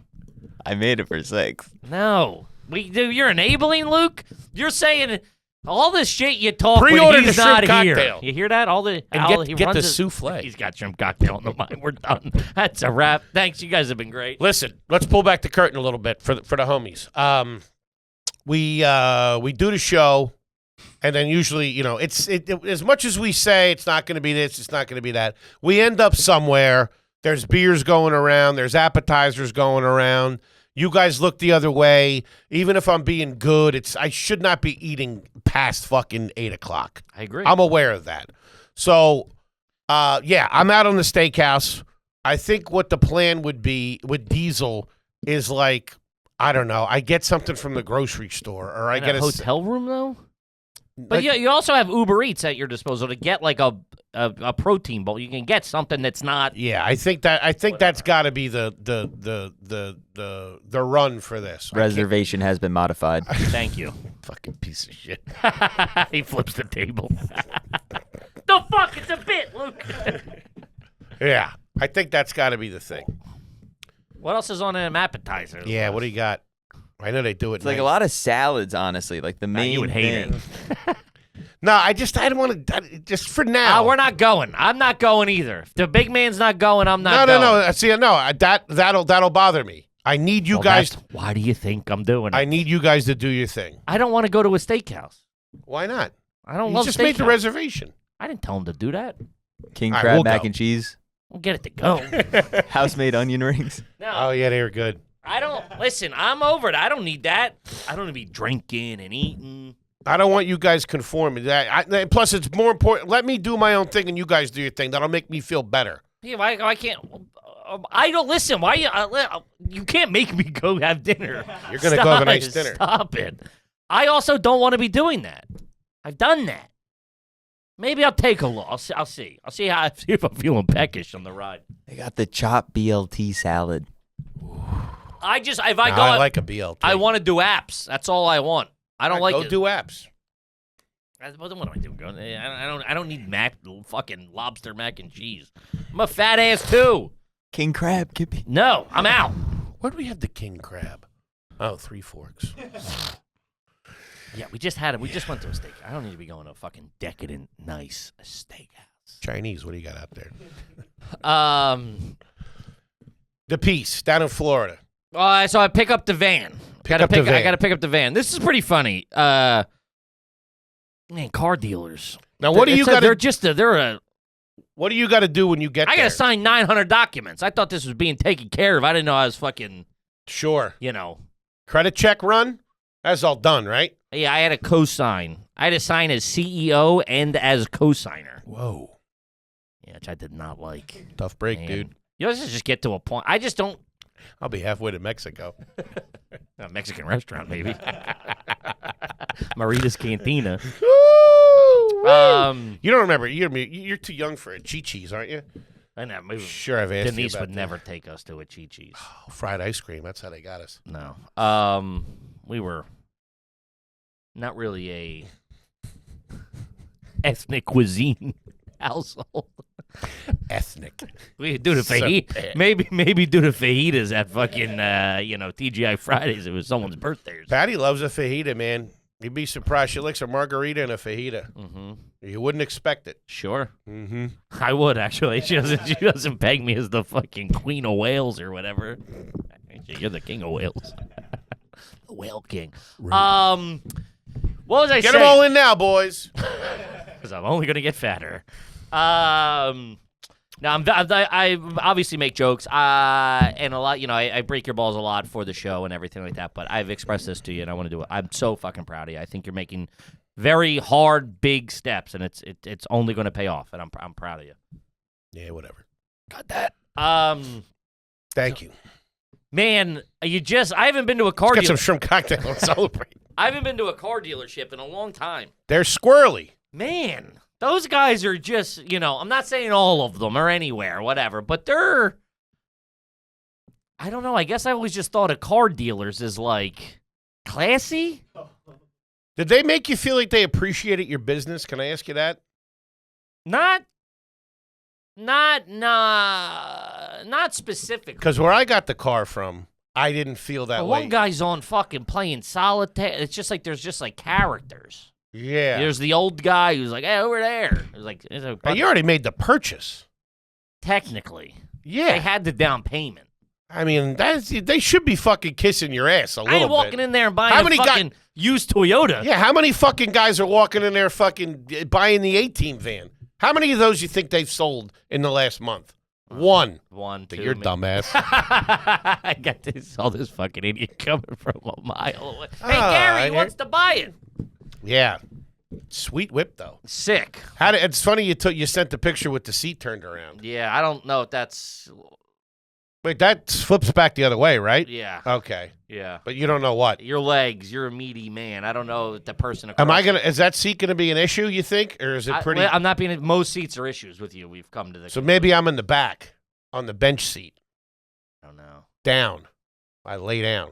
[SPEAKER 3] I made it for 6.
[SPEAKER 2] No. You're enabling, Luke? You're saying all this shit you talk
[SPEAKER 1] Pre-order
[SPEAKER 2] when he's
[SPEAKER 1] the
[SPEAKER 2] not
[SPEAKER 1] shrimp
[SPEAKER 2] here.
[SPEAKER 1] cocktail.
[SPEAKER 2] You hear that?
[SPEAKER 1] And get the souffle.
[SPEAKER 2] He's got shrimp cocktail in the mind. We're done. That's a wrap. Thanks. You guys have been great.
[SPEAKER 1] Listen, let's pull back the curtain a little bit for the homies. We do the show, and then usually, you know, it's as much as we say it's not going to be this, it's not going to be that. We end up somewhere. There's beers going around. There's appetizers going around. You guys look the other way. Even if I'm being good, I should not be eating past fucking 8 o'clock.
[SPEAKER 2] I agree.
[SPEAKER 1] I'm aware of that. So, I'm out on the steakhouse. I think what the plan would be with Diesel is like, I don't know. I get something from the grocery store, or I get
[SPEAKER 2] a hotel room though. But you also have Uber Eats at your disposal to get like a protein bowl. You can get something that's not.
[SPEAKER 1] Yeah, I think that's got to be the run for this.
[SPEAKER 3] Reservation has been modified.
[SPEAKER 2] Thank you.
[SPEAKER 1] Fucking piece of shit.
[SPEAKER 2] He flips the table. The fuck? It's a bit, Luke.
[SPEAKER 1] Yeah, I think that's got to be the thing.
[SPEAKER 2] What else is on an appetizer?
[SPEAKER 1] Yeah, what do you got? I know they do it.
[SPEAKER 3] It's like a lot of salads, honestly. Like the main
[SPEAKER 2] you would hate
[SPEAKER 3] thing.
[SPEAKER 2] it.
[SPEAKER 1] No, I don't want to. Just for now.
[SPEAKER 2] We're not going. I'm not going either. If the big man's not going, I'm not going.
[SPEAKER 1] No. See, no, that'll bother me. I need you guys.
[SPEAKER 2] Why do you think I'm doing it?
[SPEAKER 1] I need you guys to do your thing.
[SPEAKER 2] I don't want to go to a steakhouse.
[SPEAKER 1] Why not?
[SPEAKER 2] I don't
[SPEAKER 1] You
[SPEAKER 2] love
[SPEAKER 1] just
[SPEAKER 2] steakhouse.
[SPEAKER 1] made the reservation.
[SPEAKER 2] I didn't tell him to do that.
[SPEAKER 3] King
[SPEAKER 1] All right,
[SPEAKER 3] crab
[SPEAKER 1] we'll
[SPEAKER 3] mac
[SPEAKER 1] go.
[SPEAKER 3] and cheese.
[SPEAKER 2] We'll get it to go.
[SPEAKER 3] House-made onion rings.
[SPEAKER 2] No,
[SPEAKER 1] Oh, yeah, they were good.
[SPEAKER 2] I don't. Listen, I'm over it. I don't need that. I don't need to be drinking and eating.
[SPEAKER 1] I don't want you guys conforming. Plus, it's more important. Let me do my own thing and you guys do your thing. That'll make me feel better.
[SPEAKER 2] Yeah, I can't. I don't listen. Why you can't make me go have dinner?
[SPEAKER 1] You're going to go have a nice dinner.
[SPEAKER 2] Stop it. I also don't want to be doing that. I've done that. Maybe I'll take a look. I'll see. I'll see if I'm feeling peckish on the ride.
[SPEAKER 3] They got the chopped BLT salad.
[SPEAKER 2] If I go,
[SPEAKER 1] I like a BLT.
[SPEAKER 2] I want to do apps. That's all I want. I don't like
[SPEAKER 1] go
[SPEAKER 2] it.
[SPEAKER 1] do apps.
[SPEAKER 2] What am I doing? I don't need fucking lobster mac and cheese. I'm a fat ass too.
[SPEAKER 3] King crab, Kippy.
[SPEAKER 2] No, I'm out.
[SPEAKER 1] Where do we have the king crab? Oh, Three Forks.
[SPEAKER 2] Yeah, we just had it. We just went to a steak. I don't need to be going to a fucking decadent, nice steakhouse.
[SPEAKER 1] Chinese. What do you got out there? The Peace down in Florida.
[SPEAKER 2] So I pick up the van. I got to pick up the van. This is pretty funny. Man, car dealers.
[SPEAKER 1] Now, what do you got?
[SPEAKER 2] What
[SPEAKER 1] do you got to do when you get there?
[SPEAKER 2] I got to sign 900 documents. I thought this was being taken care of. I didn't know I was fucking.
[SPEAKER 1] Sure.
[SPEAKER 2] Credit
[SPEAKER 1] check run. That's all done, right?
[SPEAKER 2] Yeah, I had a co-sign. I had to sign as CEO and as co-signer.
[SPEAKER 1] Whoa.
[SPEAKER 2] Yeah, which I did not like.
[SPEAKER 1] Tough break, dude.
[SPEAKER 2] Let's just get to a point. I just don't.
[SPEAKER 1] I'll be halfway to Mexico.
[SPEAKER 2] A Mexican restaurant, maybe. Marita's Cantina.
[SPEAKER 1] You don't remember. You're too young for a Chi-Chi's, aren't you?
[SPEAKER 2] I know. Maybe
[SPEAKER 1] sure, I've asked
[SPEAKER 2] Denise
[SPEAKER 1] you about
[SPEAKER 2] would never take us to a Chi-Chi's.
[SPEAKER 1] Oh, fried ice cream. That's how they got us.
[SPEAKER 2] No. We were not really a ethnic cuisine household.
[SPEAKER 1] Ethnic.
[SPEAKER 2] We do the fajita. Maybe do the fajitas at fucking TGI Fridays. It was someone's birthday.
[SPEAKER 1] Patty loves a fajita, man. You'd be surprised. She likes a margarita and a fajita. Mm-hmm. You wouldn't expect it.
[SPEAKER 2] Sure.
[SPEAKER 1] Mm-hmm.
[SPEAKER 2] I would actually. She doesn't peg me as the fucking Queen of Wales or whatever. Actually, you're the King of Wales. The Whale King. Right. What was I saying?
[SPEAKER 1] Get them all in now, boys.
[SPEAKER 2] Because I'm only gonna get fatter. Now I obviously make jokes, and a lot. I break your balls a lot for the show and everything like that. But I've expressed this to you, and I want to do it. I'm so fucking proud of you. I think you're making very hard, big steps, and it's only going to pay off. And I'm proud of you.
[SPEAKER 1] Yeah, whatever.
[SPEAKER 2] Got that.
[SPEAKER 1] Thank you,
[SPEAKER 2] man. I haven't been to a car.
[SPEAKER 1] Let's get some shrimp cocktail and celebrate.
[SPEAKER 2] I haven't been to a car dealership in a long time.
[SPEAKER 1] They're squirrely,
[SPEAKER 2] man. Those guys are just, I'm not saying all of them or anywhere, whatever, but they're, I don't know, I guess I always just thought of car dealers as, like, classy.
[SPEAKER 1] Did they make you feel like they appreciated your business? Can I ask you that?
[SPEAKER 2] Not specifically.
[SPEAKER 1] Because where I got the car from, I didn't feel that way.
[SPEAKER 2] One guy's on fucking playing solitaire. It's just like there's just like characters.
[SPEAKER 1] Yeah.
[SPEAKER 2] There's the old guy who's like, hey, over there. It was like,
[SPEAKER 1] you already made the purchase.
[SPEAKER 2] Technically.
[SPEAKER 1] Yeah.
[SPEAKER 2] They had the down payment.
[SPEAKER 1] I mean, they should be fucking kissing your ass a little bit.
[SPEAKER 2] I ain't walking in there and buying a fucking used Toyota.
[SPEAKER 1] Yeah, how many fucking guys are walking in there fucking buying the 18 van? How many of those you think they've sold in the last month? One.
[SPEAKER 2] Two.
[SPEAKER 1] You're dumbass.
[SPEAKER 2] I got all this fucking idiot coming from a mile away. Hey, Gary, he wants to buy it.
[SPEAKER 1] Yeah. Sweet whip, though.
[SPEAKER 2] Sick.
[SPEAKER 1] It's funny you sent the picture with the seat turned around.
[SPEAKER 2] Yeah, I don't know if that's...
[SPEAKER 1] Wait, that flips back the other way, right?
[SPEAKER 2] Yeah.
[SPEAKER 1] Okay.
[SPEAKER 2] Yeah.
[SPEAKER 1] But you don't know what?
[SPEAKER 2] Your legs. You're a meaty man. I don't know if the person...
[SPEAKER 1] Is that seat going to be an issue, you think? Or is it pretty...
[SPEAKER 2] I'm not being... Most seats are issues with you. We've come to the...
[SPEAKER 1] So maybe I'm in the back on the bench seat.
[SPEAKER 2] I don't know.
[SPEAKER 1] Down. I lay down.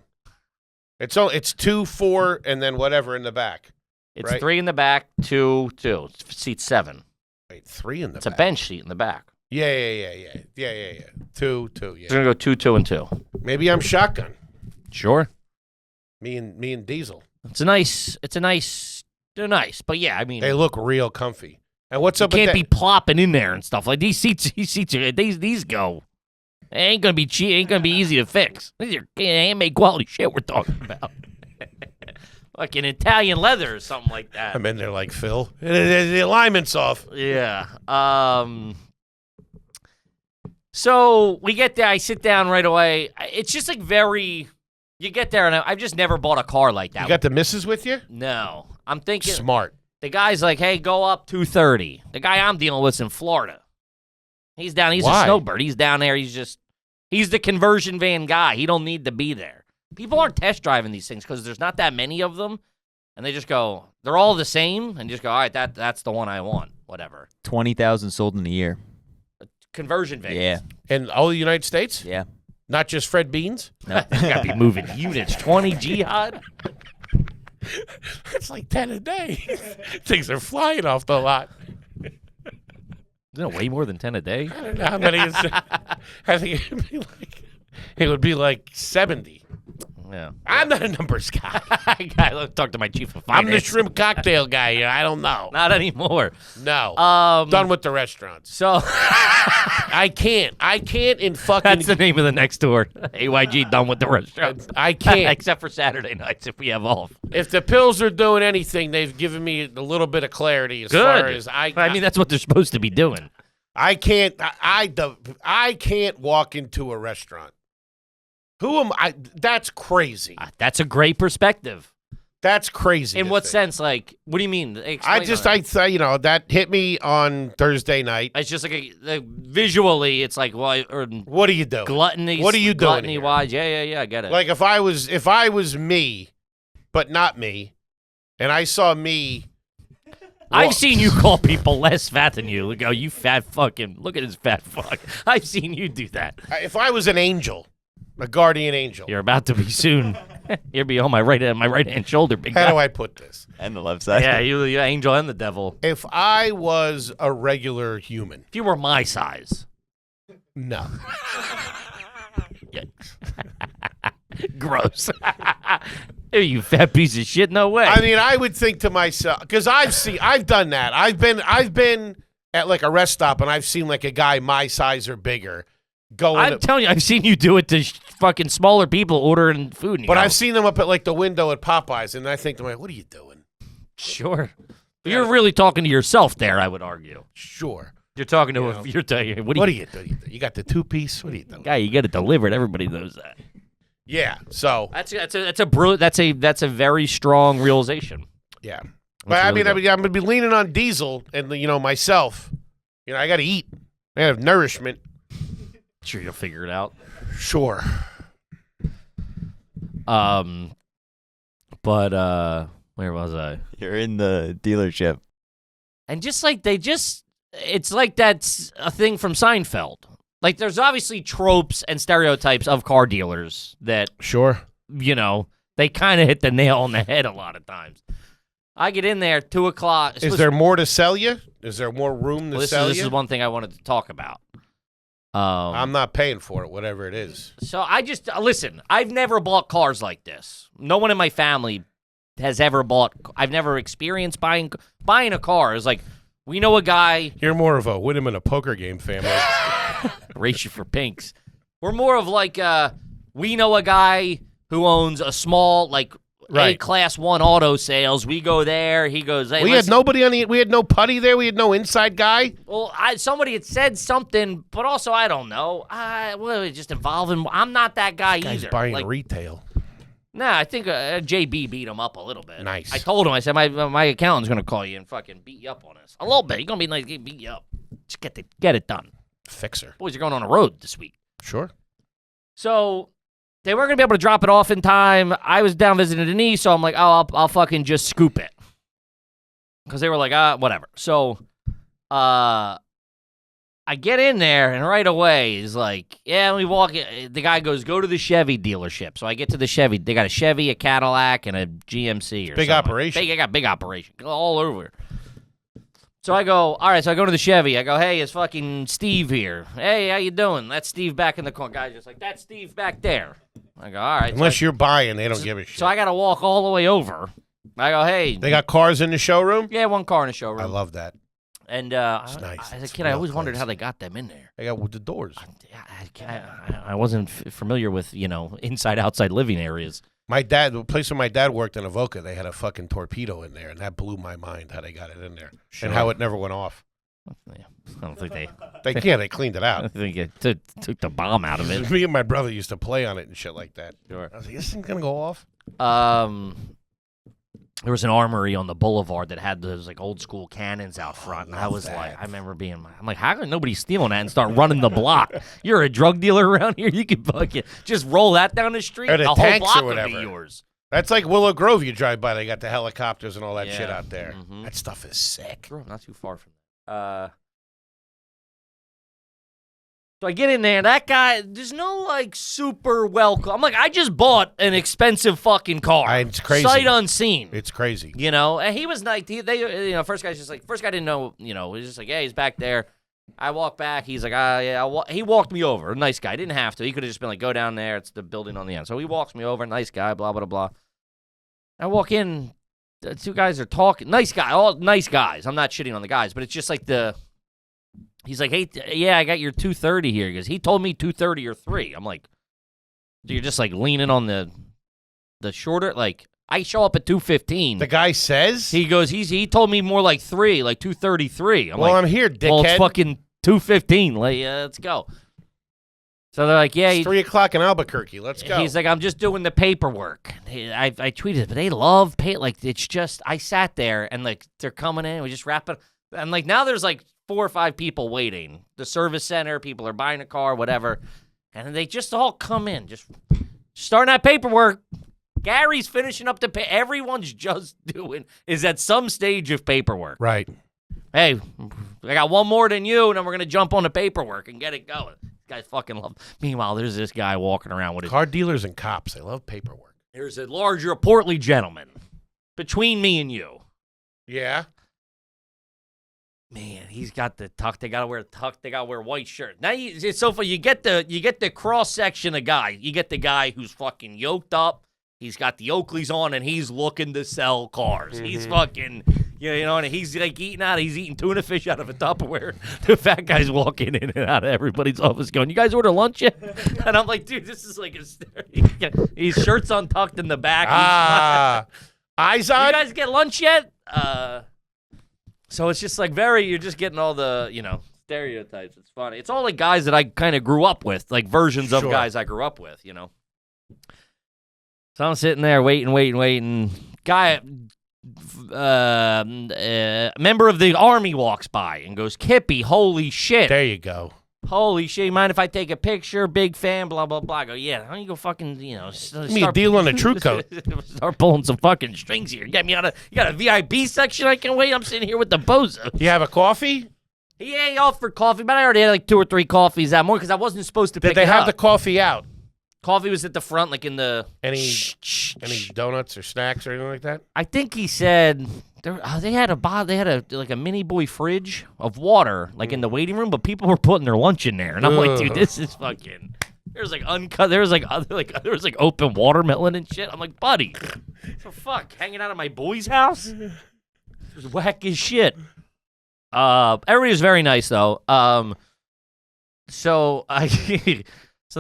[SPEAKER 1] It's 2, 4, and then whatever in the back.
[SPEAKER 2] It's
[SPEAKER 1] right?
[SPEAKER 2] 3 in the back, 2. Seat 7.
[SPEAKER 1] Wait, 3 in the back?
[SPEAKER 2] It's a bench seat in the back.
[SPEAKER 1] Yeah. 2, yeah.
[SPEAKER 2] It's going to go 2, 2, and 2.
[SPEAKER 1] Maybe I'm shotgun.
[SPEAKER 2] Sure.
[SPEAKER 1] Me and Diesel.
[SPEAKER 2] They're nice, but yeah, I mean.
[SPEAKER 1] They look real comfy. And what's up with that?
[SPEAKER 2] You can't be plopping in there and stuff. Like these seats, these go. It ain't going to be cheap. It ain't going to be easy to fix. These are handmade quality shit we're talking about. Like an Italian leather or something like that.
[SPEAKER 1] I'm in there like Phil. The alignment's off.
[SPEAKER 2] Yeah. So we get there. I sit down right away. It's just like very. You get there, and I've just never bought a car like that.
[SPEAKER 1] You got the missus with you?
[SPEAKER 2] No, I'm thinking.
[SPEAKER 1] Smart.
[SPEAKER 2] The guy's like, "Hey, go up 230." The guy I'm dealing with is in Florida. He's down. He's
[SPEAKER 1] Why?
[SPEAKER 2] a snowbird. He's down there. He's the conversion van guy. He don't need to be there. People aren't test driving these things because there's not that many of them, and they just go, they're all the same, and just go, all right, that's the one I want. Whatever.
[SPEAKER 3] 20,000 sold in a year.
[SPEAKER 2] Conversion vans.
[SPEAKER 3] Yeah.
[SPEAKER 1] In all the United States?
[SPEAKER 3] Yeah.
[SPEAKER 1] Not just Fred Beans?
[SPEAKER 3] No.
[SPEAKER 2] You gotta be moving units. 20 jihad.
[SPEAKER 1] It's like 10 a day. Things are flying off the lot.
[SPEAKER 2] Isn't it way more than 10 a day?
[SPEAKER 1] I don't know how many. I think it would be like 70.
[SPEAKER 2] Yeah.
[SPEAKER 1] I'm not a numbers guy.
[SPEAKER 2] I gotta talk to my chief of finance.
[SPEAKER 1] I'm the shrimp cocktail guy. I don't know.
[SPEAKER 2] Not anymore.
[SPEAKER 1] No.
[SPEAKER 2] Done
[SPEAKER 1] with the restaurants.
[SPEAKER 2] So
[SPEAKER 1] I can't in fucking.
[SPEAKER 2] that's the name of the next tour. AYG done with the restaurant.
[SPEAKER 1] I can't.
[SPEAKER 2] Except for Saturday nights if we have off.
[SPEAKER 1] If the pills are doing anything, they've given me a little bit of clarity as far as
[SPEAKER 2] I mean, that's what they're supposed to be doing.
[SPEAKER 1] I can't. I can't walk into a restaurant. Who am I? That's crazy.
[SPEAKER 2] That's a great perspective.
[SPEAKER 1] That's crazy.
[SPEAKER 2] In what sense? Like, what do you mean? Explain
[SPEAKER 1] that hit me on Thursday night.
[SPEAKER 2] It's just like visually, it's like, well, or
[SPEAKER 1] What are you doing?
[SPEAKER 2] gluttony.
[SPEAKER 1] What are you doing
[SPEAKER 2] Gluttony
[SPEAKER 1] here?
[SPEAKER 2] wise, yeah, I get it.
[SPEAKER 1] Like if I was me, but not me, and I saw me.
[SPEAKER 2] I've seen you call people less fat than you. Look, you fat fucking. Look at his fat fuck. I've seen you do that.
[SPEAKER 1] If I was an angel, a guardian angel.
[SPEAKER 2] You're about to be soon. You'll be on my right hand shoulder, big
[SPEAKER 1] How
[SPEAKER 2] guy.
[SPEAKER 1] do I put this?
[SPEAKER 3] And the left side.
[SPEAKER 2] Yeah, you angel and the devil.
[SPEAKER 1] If I was a regular human,
[SPEAKER 2] If you were my size.
[SPEAKER 1] no.
[SPEAKER 2] Gross. Hey, you fat piece of shit. No way.
[SPEAKER 1] I mean, I would think to myself, because I've done that. I've been at like a rest stop and I've seen like a guy my size or bigger going.
[SPEAKER 2] I'm telling you, I've seen you do it to fucking smaller people ordering food. And you
[SPEAKER 1] But
[SPEAKER 2] go,
[SPEAKER 1] I've seen them up at like the window at Popeyes, and I think to myself, what are you doing?
[SPEAKER 2] Sure. You're really talking to yourself there, I would argue.
[SPEAKER 1] Sure.
[SPEAKER 2] You're talking to you're telling
[SPEAKER 1] What are you doing? You got the 2-piece? What are you doing?
[SPEAKER 2] guy, you get it delivered. Everybody knows that.
[SPEAKER 1] Yeah. So
[SPEAKER 2] That's a very strong realization.
[SPEAKER 1] yeah. But
[SPEAKER 2] really
[SPEAKER 1] I'm gonna be leaning on Diesel and myself. I got to eat. I have nourishment.
[SPEAKER 2] Sure, you'll figure it out.
[SPEAKER 1] Sure.
[SPEAKER 2] But where was I?
[SPEAKER 3] You're in the dealership.
[SPEAKER 2] And just like it's like that's a thing from Seinfeld. Like there's obviously tropes and stereotypes of car dealers that,
[SPEAKER 1] Sure.
[SPEAKER 2] they kind of hit the nail on the head a lot of times. I get in there 2:00.
[SPEAKER 1] Is there more to sell you? Is there more room to sell
[SPEAKER 2] This
[SPEAKER 1] you?
[SPEAKER 2] is one thing I wanted to talk about.
[SPEAKER 1] I'm not paying for it, whatever it is.
[SPEAKER 2] So I just listen. I've never bought cars like this. No one in my family has ever bought. I've never experienced buying a car. It's like we know a guy.
[SPEAKER 1] You're more of a win him in a poker game family.
[SPEAKER 2] Race you for pinks. We're more of like we know a guy who owns a small
[SPEAKER 1] Right.
[SPEAKER 2] A class 1 auto sales. We go there. He goes. Hey,
[SPEAKER 1] We had nobody on we had no putty there. We had no inside guy.
[SPEAKER 2] Well, somebody had said something, but also I don't know. Just involving. I'm not that guy
[SPEAKER 1] Guy's
[SPEAKER 2] either.
[SPEAKER 1] buying retail.
[SPEAKER 2] Nah, I think JB beat him up a little bit.
[SPEAKER 1] Nice.
[SPEAKER 2] I told him. I said my accountant's gonna call you and fucking beat you up on this. A little bit. He's gonna be like beat you up. Just get it done.
[SPEAKER 1] Fixer.
[SPEAKER 2] Boys are going on a road this week.
[SPEAKER 1] Sure.
[SPEAKER 2] So they weren't gonna be able to drop it off in time. I was down visiting Denise, so I'm like, oh, I'll fucking just scoop it. Because they were like, whatever. So, I get in there, and right away he's like, yeah, we walk. The guy goes, go to the Chevy dealership. So I get to the Chevy. They got a Chevy, a Cadillac, and a GMC.
[SPEAKER 1] Big operation.
[SPEAKER 2] They got big operation all over. So I go, all right, so I go to the Chevy. I go, hey, it's fucking Steve here. Hey, how you doing? That's Steve back in the car. Guy's just like, that's Steve back there. I go, all right.
[SPEAKER 1] Unless you're buying, they don't give a shit.
[SPEAKER 2] So I got to walk all the way over. I go, hey.
[SPEAKER 1] They got cars in the showroom?
[SPEAKER 2] Yeah, one car in the showroom.
[SPEAKER 1] I love that.
[SPEAKER 2] And
[SPEAKER 1] It's nice.
[SPEAKER 2] as a
[SPEAKER 1] It's
[SPEAKER 2] kid, I
[SPEAKER 1] real
[SPEAKER 2] always wondered
[SPEAKER 1] close.
[SPEAKER 2] how they got them in there.
[SPEAKER 1] They got with the doors.
[SPEAKER 2] I wasn't familiar with, inside, outside living areas.
[SPEAKER 1] The place where my dad worked in Avoca, they had a fucking torpedo in there, and that blew my mind how they got it in there and how it never went off.
[SPEAKER 2] I don't think they.
[SPEAKER 1] They can't. They cleaned it
[SPEAKER 2] I
[SPEAKER 1] out.
[SPEAKER 2] think it took the bomb out of it.
[SPEAKER 1] Me and my brother used to play on it and shit like that.
[SPEAKER 2] Sure.
[SPEAKER 1] I was like, this thing's gonna go off.
[SPEAKER 2] There was an armory on the boulevard that had those like old school cannons out front, and I was like, I remember I'm like, how can nobody stealing that and start running the block? You're a drug dealer around here. You can fucking just roll that down the street.
[SPEAKER 1] Or the
[SPEAKER 2] whole
[SPEAKER 1] tanks
[SPEAKER 2] block
[SPEAKER 1] or
[SPEAKER 2] would be
[SPEAKER 1] whatever.
[SPEAKER 2] yours.
[SPEAKER 1] That's like Willow Grove. You drive by, they got the helicopters and all that shit
[SPEAKER 2] Yeah.
[SPEAKER 1] out there.
[SPEAKER 2] Mhm.
[SPEAKER 1] That stuff is sick.
[SPEAKER 2] Sure, not too far from that. So I get in there, and that guy, there's no, like, super welcome. I'm like, I just bought an expensive fucking car.
[SPEAKER 1] It's crazy.
[SPEAKER 2] Sight unseen.
[SPEAKER 1] It's crazy.
[SPEAKER 2] You know, and he was nice. First guy didn't know, he's just like, yeah, he's back there. I walk back. He's like, yeah, he walked me over. Nice guy. Didn't have to. He could have just been like, go down there. It's the building on the end. So he walks me over. Nice guy, blah, blah, blah. I walk in. The two guys are talking. Nice guy. All nice guys. I'm not shitting on the guys, but it's just like he's like, hey, yeah, I got your 230 here. He goes, he told me 230 or 3. I'm like, so you're just like leaning on the shorter, like, I show up at 215.
[SPEAKER 1] The guy says?
[SPEAKER 2] He goes, he told me more like 3, like 233. I'm
[SPEAKER 1] well,
[SPEAKER 2] like,
[SPEAKER 1] I'm here, dickhead.
[SPEAKER 2] well, it's fucking 215. Like, let's go. So they're like, yeah.
[SPEAKER 1] It's 3 o'clock in Albuquerque. Let's go.
[SPEAKER 2] He's like, I'm just doing the paperwork. I tweeted it, but they love like, it's just, I sat there and like, they're coming in. We just wrap it. And like, now there's like 4 or 5 people waiting. The service center, people are buying a car, whatever. And they just all come in, just starting that paperwork. Gary's finishing up the everyone's just is at some stage of paperwork.
[SPEAKER 1] Right.
[SPEAKER 2] Hey, I got one more than you, and then we're going to jump on the paperwork and get it going. These guys fucking love. Meanwhile, there's this guy walking around with his.
[SPEAKER 1] Car dealers and cops, they love paperwork.
[SPEAKER 2] There's a larger, portly gentleman between me and you.
[SPEAKER 1] Yeah.
[SPEAKER 2] Man, he's got the tuck. They gotta wear tuck. They gotta wear white shirt. Now it's so funny. You get the cross section of guy. You get the guy who's fucking yoked up. He's got the Oakleys on, and he's looking to sell cars. He's fucking, you know, and he's like he's eating tuna fish out of a Tupperware. The fat guy's walking in and out of everybody's office going, you guys order lunch yet? And I'm like, dude, this is like his shirt's untucked in the back.
[SPEAKER 1] Eyes on?
[SPEAKER 2] You guys get lunch yet? So it's just like you're just getting all the, stereotypes. It's funny. It's all like guys that I kind of grew up with, like versions of guys I grew up with, So I'm sitting there waiting. Guy, member of the army walks by and goes, Kippy, holy shit.
[SPEAKER 1] There you go.
[SPEAKER 2] Holy shit, mind if I take a picture? Big fan, blah, blah, blah. I go, yeah, why don't you go fucking,
[SPEAKER 1] Give me a deal on a true coat.
[SPEAKER 2] Start pulling some fucking strings here. Get me out of, you got a VIP section I can wait? I'm sitting here with the bozo.
[SPEAKER 1] You have a coffee?
[SPEAKER 2] He offered coffee, but I already had like 2 or 3 coffees that morning because I wasn't supposed to pick
[SPEAKER 1] Did they
[SPEAKER 2] it
[SPEAKER 1] have
[SPEAKER 2] up.
[SPEAKER 1] the coffee out?
[SPEAKER 2] Coffee was at the front, like in the...
[SPEAKER 1] Any donuts or snacks or anything like that?
[SPEAKER 2] I think he said they had a mini boy fridge of water, like in the waiting room, but people were putting their lunch in there, and I'm like, dude, this is fucking. There's like uncut. There was like open watermelon and shit. I'm like, buddy, so fuck, hanging out at my boy's house. It was whack as shit. Everybody was very nice though. So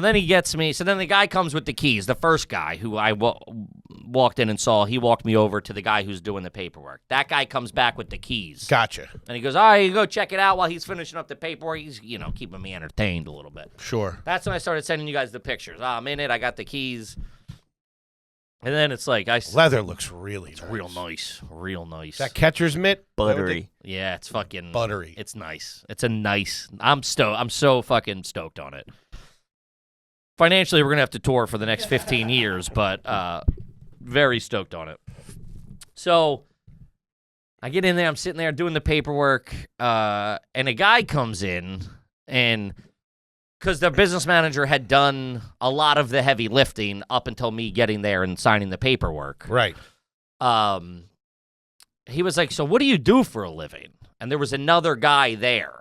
[SPEAKER 2] then he gets me. So then the guy comes with the keys. The first guy who I walked in and saw, he walked me over to the guy who's doing the paperwork. That guy comes back with the keys.
[SPEAKER 1] Gotcha.
[SPEAKER 2] And he goes, all right, you go check it out while he's finishing up the paperwork. He's, keeping me entertained a little bit.
[SPEAKER 1] Sure.
[SPEAKER 2] That's when I started sending you guys the pictures. I'm in it. I got the keys. And then it's like
[SPEAKER 1] leather looks really nice.
[SPEAKER 2] Real nice. Real nice.
[SPEAKER 1] That catcher's mitt?
[SPEAKER 3] Buttery.
[SPEAKER 2] Yeah, it's fucking
[SPEAKER 1] buttery.
[SPEAKER 2] It's nice. It's a nice. I'm so fucking stoked on it. Financially, we're going to have to tour for the next 15 years, but very stoked on it. So I get in there. I'm sitting there doing the paperwork, and a guy comes in, and because the business manager had done a lot of the heavy lifting up until me getting there and signing the paperwork.
[SPEAKER 1] Right.
[SPEAKER 2] He was like, so what do you do for a living? And there was another guy there.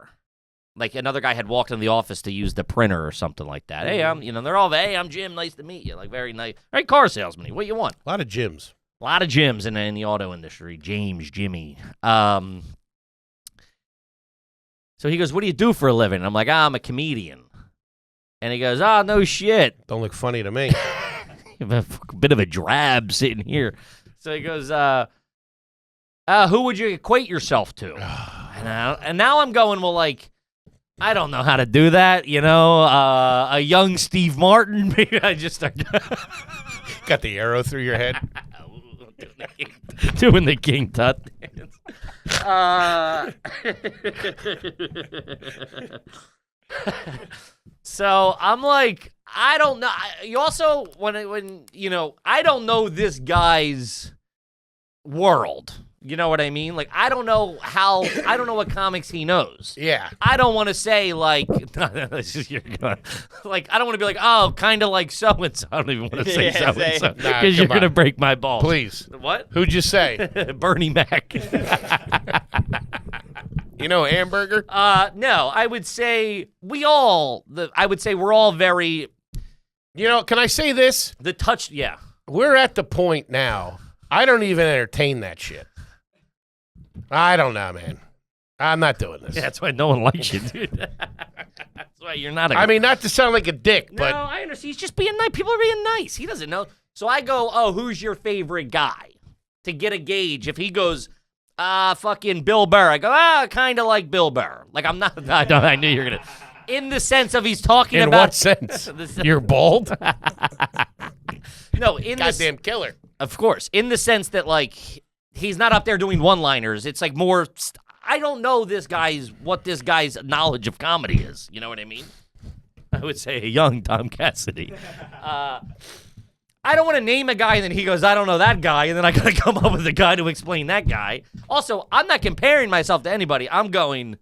[SPEAKER 2] Like, another guy had walked in the office to use the printer or something like that. Hey, they're all, hey, I'm Jim. Nice to meet you. Like, very nice. Hey, car salesman. What you want?
[SPEAKER 1] A lot of gyms.
[SPEAKER 2] A lot of gyms in the auto industry. James, Jimmy. So he goes, what do you do for a living? And I'm like, I'm a comedian. And he goes, oh, no shit.
[SPEAKER 1] Don't look funny to me.
[SPEAKER 2] A bit of a drab sitting here. So he goes, who would you equate yourself to? And now I'm going, well, like, I don't know how to do that, you know. A young Steve Martin, maybe I just start
[SPEAKER 1] Got the arrow through your head.
[SPEAKER 2] doing the King Tut dance. So I'm like, I don't know. You also when you know, I don't know this guy's world. You know what I mean? Like, I don't know what comics he knows.
[SPEAKER 1] Yeah.
[SPEAKER 2] I don't want to say, like, you're going, like, I don't want to be like, oh, kind of like so-and-so. I don't even want to say so-and-so because you're going to break my balls.
[SPEAKER 1] Please.
[SPEAKER 2] What?
[SPEAKER 1] Who'd you say?
[SPEAKER 2] Bernie Mac.
[SPEAKER 1] You know Hamburger?
[SPEAKER 2] No, I would say we're all very.
[SPEAKER 1] You know, can I say this?
[SPEAKER 2] Yeah.
[SPEAKER 1] We're at the point now, I don't even entertain that shit. I don't know, man. I'm not doing this.
[SPEAKER 2] Yeah, that's why no one likes you, dude. That's why you're not
[SPEAKER 1] I mean, not to sound like a dick,
[SPEAKER 2] No,
[SPEAKER 1] but
[SPEAKER 2] I understand. He's just being nice. People are being nice. He doesn't know. So I go, oh, who's your favorite guy? To get a gauge. If he goes, fucking Bill Burr, I go, kind of like Bill Burr. Like, I'm not, I knew you were going to. In the sense of he's talking
[SPEAKER 1] in
[SPEAKER 2] about.
[SPEAKER 1] what sense? You're bald?
[SPEAKER 2] No, in the
[SPEAKER 1] Goddamn killer.
[SPEAKER 2] Of course. In the sense that, like, he's not up there doing one-liners. It's like more, I don't know what this guy's knowledge of comedy is. You know what I mean? I would say a young Tom Cassidy. I don't want to name a guy and then he goes, I don't know that guy, and then I got to come up with a guy to explain that guy. Also, I'm not comparing myself to anybody. I'm going,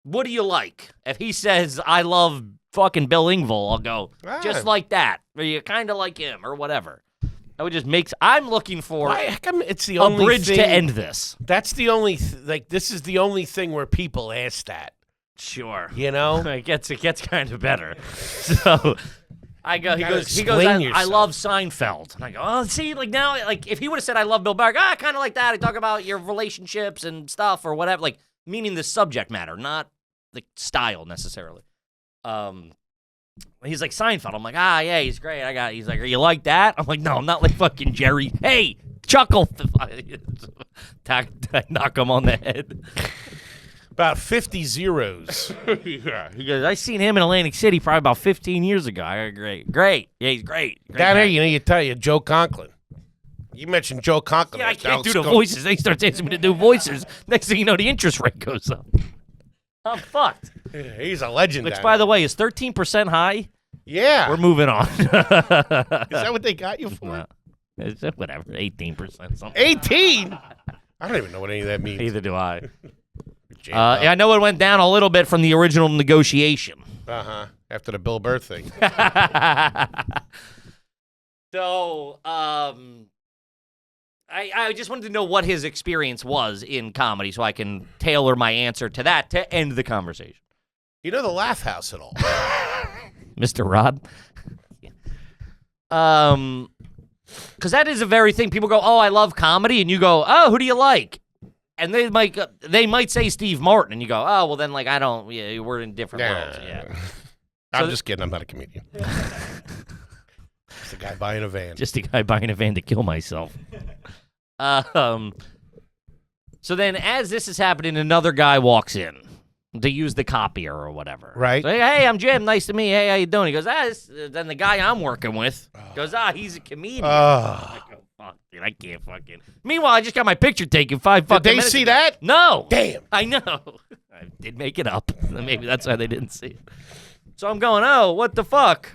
[SPEAKER 2] what do you like? If he says, I love fucking Bill Engvall, I'll go, just like that. Or you kind of like him or whatever. That would just I'm looking for
[SPEAKER 1] How come it's the
[SPEAKER 2] a
[SPEAKER 1] only
[SPEAKER 2] bridge
[SPEAKER 1] thing,
[SPEAKER 2] to end this.
[SPEAKER 1] That's the only, this is the only thing where people ask that.
[SPEAKER 2] Sure.
[SPEAKER 1] You know?
[SPEAKER 2] It gets kind of better. So I go, he goes,
[SPEAKER 1] explain
[SPEAKER 2] I
[SPEAKER 1] yourself.
[SPEAKER 2] love Seinfeld. And I go, oh, see, like now, like if he would have said I love Bill Burr, kind of like that. I talk about your relationships and stuff or whatever, like meaning the subject matter, not the style necessarily. He's like Seinfeld. I'm like, yeah, he's great. He's like, are you like that? I'm like, no, I'm not like fucking Jerry. Hey, chuckle. Knock him on the head.
[SPEAKER 1] About 50 zeros.
[SPEAKER 2] Yeah. He goes, I seen him in Atlantic City probably about 15 years ago. I go, great. Yeah, he's great.
[SPEAKER 1] Down here, you tell you, Joe Conklin. You mentioned Joe Conklin.
[SPEAKER 2] Yeah, I can't do the voices. They start asking me to do voices. Next thing you know, the interest rate goes up. I'm fucked.
[SPEAKER 1] He's a legend.
[SPEAKER 2] Which, by the way, is 13% high.
[SPEAKER 1] Yeah.
[SPEAKER 2] We're moving on.
[SPEAKER 1] Is that what they got you for?
[SPEAKER 2] No. It's whatever, 18% something.
[SPEAKER 1] 18? I don't even know what any of that means.
[SPEAKER 2] Neither do I. I know it went down a little bit from the original negotiation.
[SPEAKER 1] After the Bill Burr thing.
[SPEAKER 2] So, I just wanted to know what his experience was in comedy so I can tailor my answer to that to end the conversation.
[SPEAKER 1] You know the Laugh House at all?
[SPEAKER 2] Mr. Rod? Because that is a very thing. People go, oh, I love comedy. And you go, oh, who do you like? And they might say Steve Martin. And you go, oh, well, then, like, I don't, we're in different worlds. Yeah.
[SPEAKER 1] I'm just kidding. I'm not a comedian. Just a guy buying a van.
[SPEAKER 2] Just a guy buying a van to kill myself. So then as this is happening, another guy walks in to use the copier or whatever.
[SPEAKER 1] Right.
[SPEAKER 2] So, hey, I'm Jim. Nice to meet you. Hey, how you doing? He goes, then the guy I'm working with goes, he's a comedian. I go, fuck, dude, I can't fucking. Meanwhile, I just got my picture taken 5 fucking minutes
[SPEAKER 1] Did they see
[SPEAKER 2] ago.
[SPEAKER 1] that?
[SPEAKER 2] No.
[SPEAKER 1] Damn.
[SPEAKER 2] I know. I did make it up. Maybe that's why they didn't see it. So I'm going, oh, what the fuck?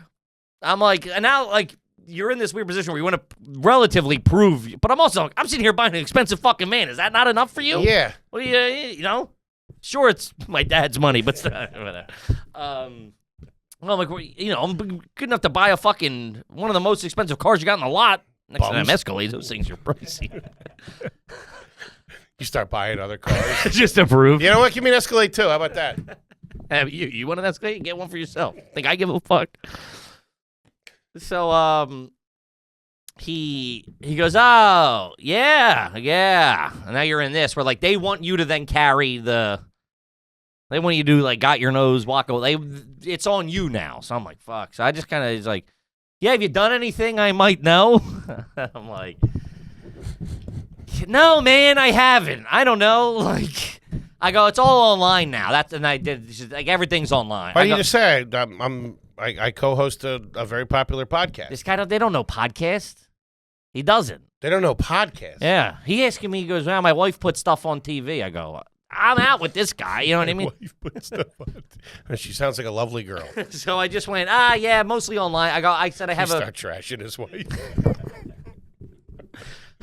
[SPEAKER 2] I'm like, and now, like, you're in this weird position where you want to relatively prove, but I'm sitting here buying an expensive fucking man. Is that not enough for you?
[SPEAKER 1] Yeah.
[SPEAKER 2] Well, you know, sure, it's my dad's money, but still, whatever. I'm like, I'm good enough to buy one of the most expensive cars you got in the lot. Next time Escalades, those things are pricey.
[SPEAKER 1] You start buying other cars.
[SPEAKER 2] Just to prove.
[SPEAKER 1] You know what? Give me an Escalade too. How about that?
[SPEAKER 2] You want an Escalade? Get one for yourself. Think I give a fuck? So, he goes, oh, yeah. And now you're in this where, like, they want you to then carry they want you to do, like, got your nose, walk away. It's on you now. So I'm like, fuck. So I just kind of is like, yeah, have you done anything I might know? I'm like, no, man, I haven't. I don't know. Like, I go, it's all online now. And I did. She's like, everything's online.
[SPEAKER 1] Why do you just say I co-host a very popular podcast?
[SPEAKER 2] This guy, they don't know podcast. He doesn't.
[SPEAKER 1] They don't know podcast.
[SPEAKER 2] Yeah. He asking me, he goes, well, my wife put stuff on TV. I go, I'm out with this guy. You know what I mean?
[SPEAKER 1] Wife put stuff on and she sounds like a lovely girl.
[SPEAKER 2] So I just went, yeah, mostly online. I said I have
[SPEAKER 1] Start trashing his wife.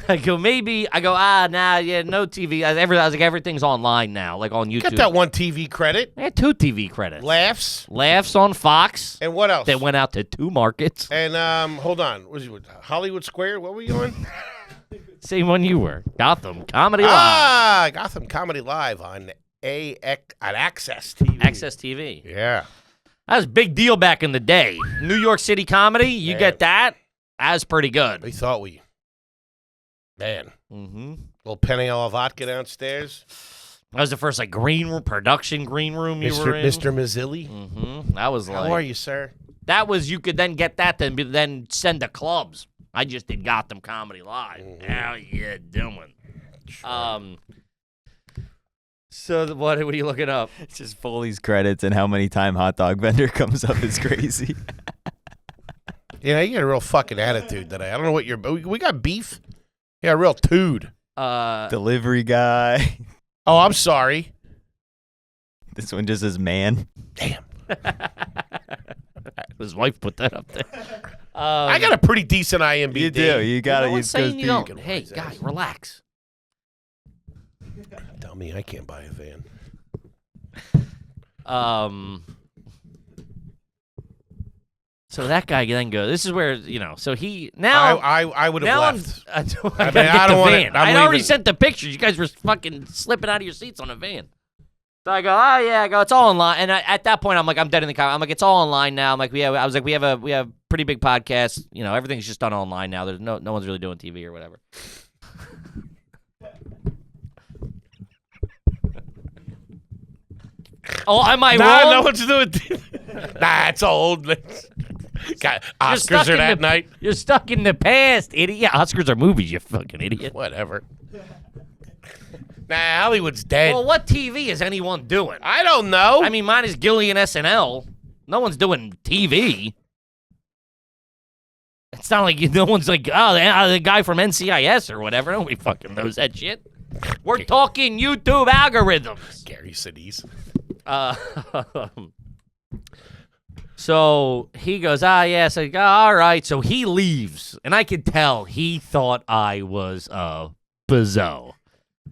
[SPEAKER 2] I go, maybe. I go, nah, yeah, no TV. I was like, everything's online now, like on YouTube.
[SPEAKER 1] Got that one TV credit.
[SPEAKER 2] I had 2 TV credits.
[SPEAKER 1] Laughs
[SPEAKER 2] on Fox.
[SPEAKER 1] And what else?
[SPEAKER 2] That went out to 2 markets.
[SPEAKER 1] And hold on, was it Hollywood Square? What were you on?
[SPEAKER 2] Same one you were. Gotham Comedy Live.
[SPEAKER 1] Gotham Comedy Live on Access TV.
[SPEAKER 2] Access TV.
[SPEAKER 1] Yeah.
[SPEAKER 2] That was a big deal back in the day. New York City comedy, you get that? That was pretty good.
[SPEAKER 1] We thought we... Man.
[SPEAKER 2] Mm-hmm.
[SPEAKER 1] Little Peniel vodka downstairs.
[SPEAKER 2] That was the first production green room you were in.
[SPEAKER 1] Mr. Mazzilli.
[SPEAKER 2] Mm-hmm. That was
[SPEAKER 1] How are you, sir?
[SPEAKER 2] That was, you could then get that to then send to clubs. I just did Gotham Comedy Live.
[SPEAKER 1] Mm-hmm.
[SPEAKER 2] How you doing?
[SPEAKER 1] Sure.
[SPEAKER 2] So what are you looking up?
[SPEAKER 3] It's just Foley's credits and how many time hot dog vendor comes up is crazy.
[SPEAKER 1] Yeah, you got a real fucking attitude today. I don't know what you're... We got beef? Yeah, real dude.
[SPEAKER 3] Delivery guy.
[SPEAKER 1] Oh, I'm sorry.
[SPEAKER 3] This one just says man.
[SPEAKER 1] Damn.
[SPEAKER 2] His wife put that up there.
[SPEAKER 1] I got a pretty decent IMDb.
[SPEAKER 3] You do. You got it.
[SPEAKER 2] No one's saying you don't. Hey, guy, relax.
[SPEAKER 1] Tell me I can't buy a van.
[SPEAKER 2] So that guy then goes, this is where, so he, now.
[SPEAKER 1] I would have left.
[SPEAKER 2] I
[SPEAKER 1] don't want
[SPEAKER 2] van. I already sent the pictures. You guys were fucking slipping out of your seats on a van. So I go, it's all online. And at that point, I'm like, I'm dead in the car. I'm like, it's all online now. I'm like, we have a pretty big podcast. Everything's just done online now. There's no one's really doing TV or whatever. Oh, am I wrong?
[SPEAKER 1] No one's doing TV. Nah, it's old. Got Oscars are that night.
[SPEAKER 2] You're stuck in the past, idiot. Yeah, Oscars are movies, you fucking idiot.
[SPEAKER 1] Whatever. Nah, Hollywood's dead.
[SPEAKER 2] Well, what TV is anyone doing?
[SPEAKER 1] I don't know.
[SPEAKER 2] I mean, mine is Gillian SNL. No one's doing TV. It's not like no one's like, the guy from NCIS or whatever. Nobody fucking knows that shit. We're talking YouTube algorithms.
[SPEAKER 1] Gary Sinise.
[SPEAKER 2] So he goes, yeah. So I go, all right. So he leaves, and I could tell he thought I was bizzo.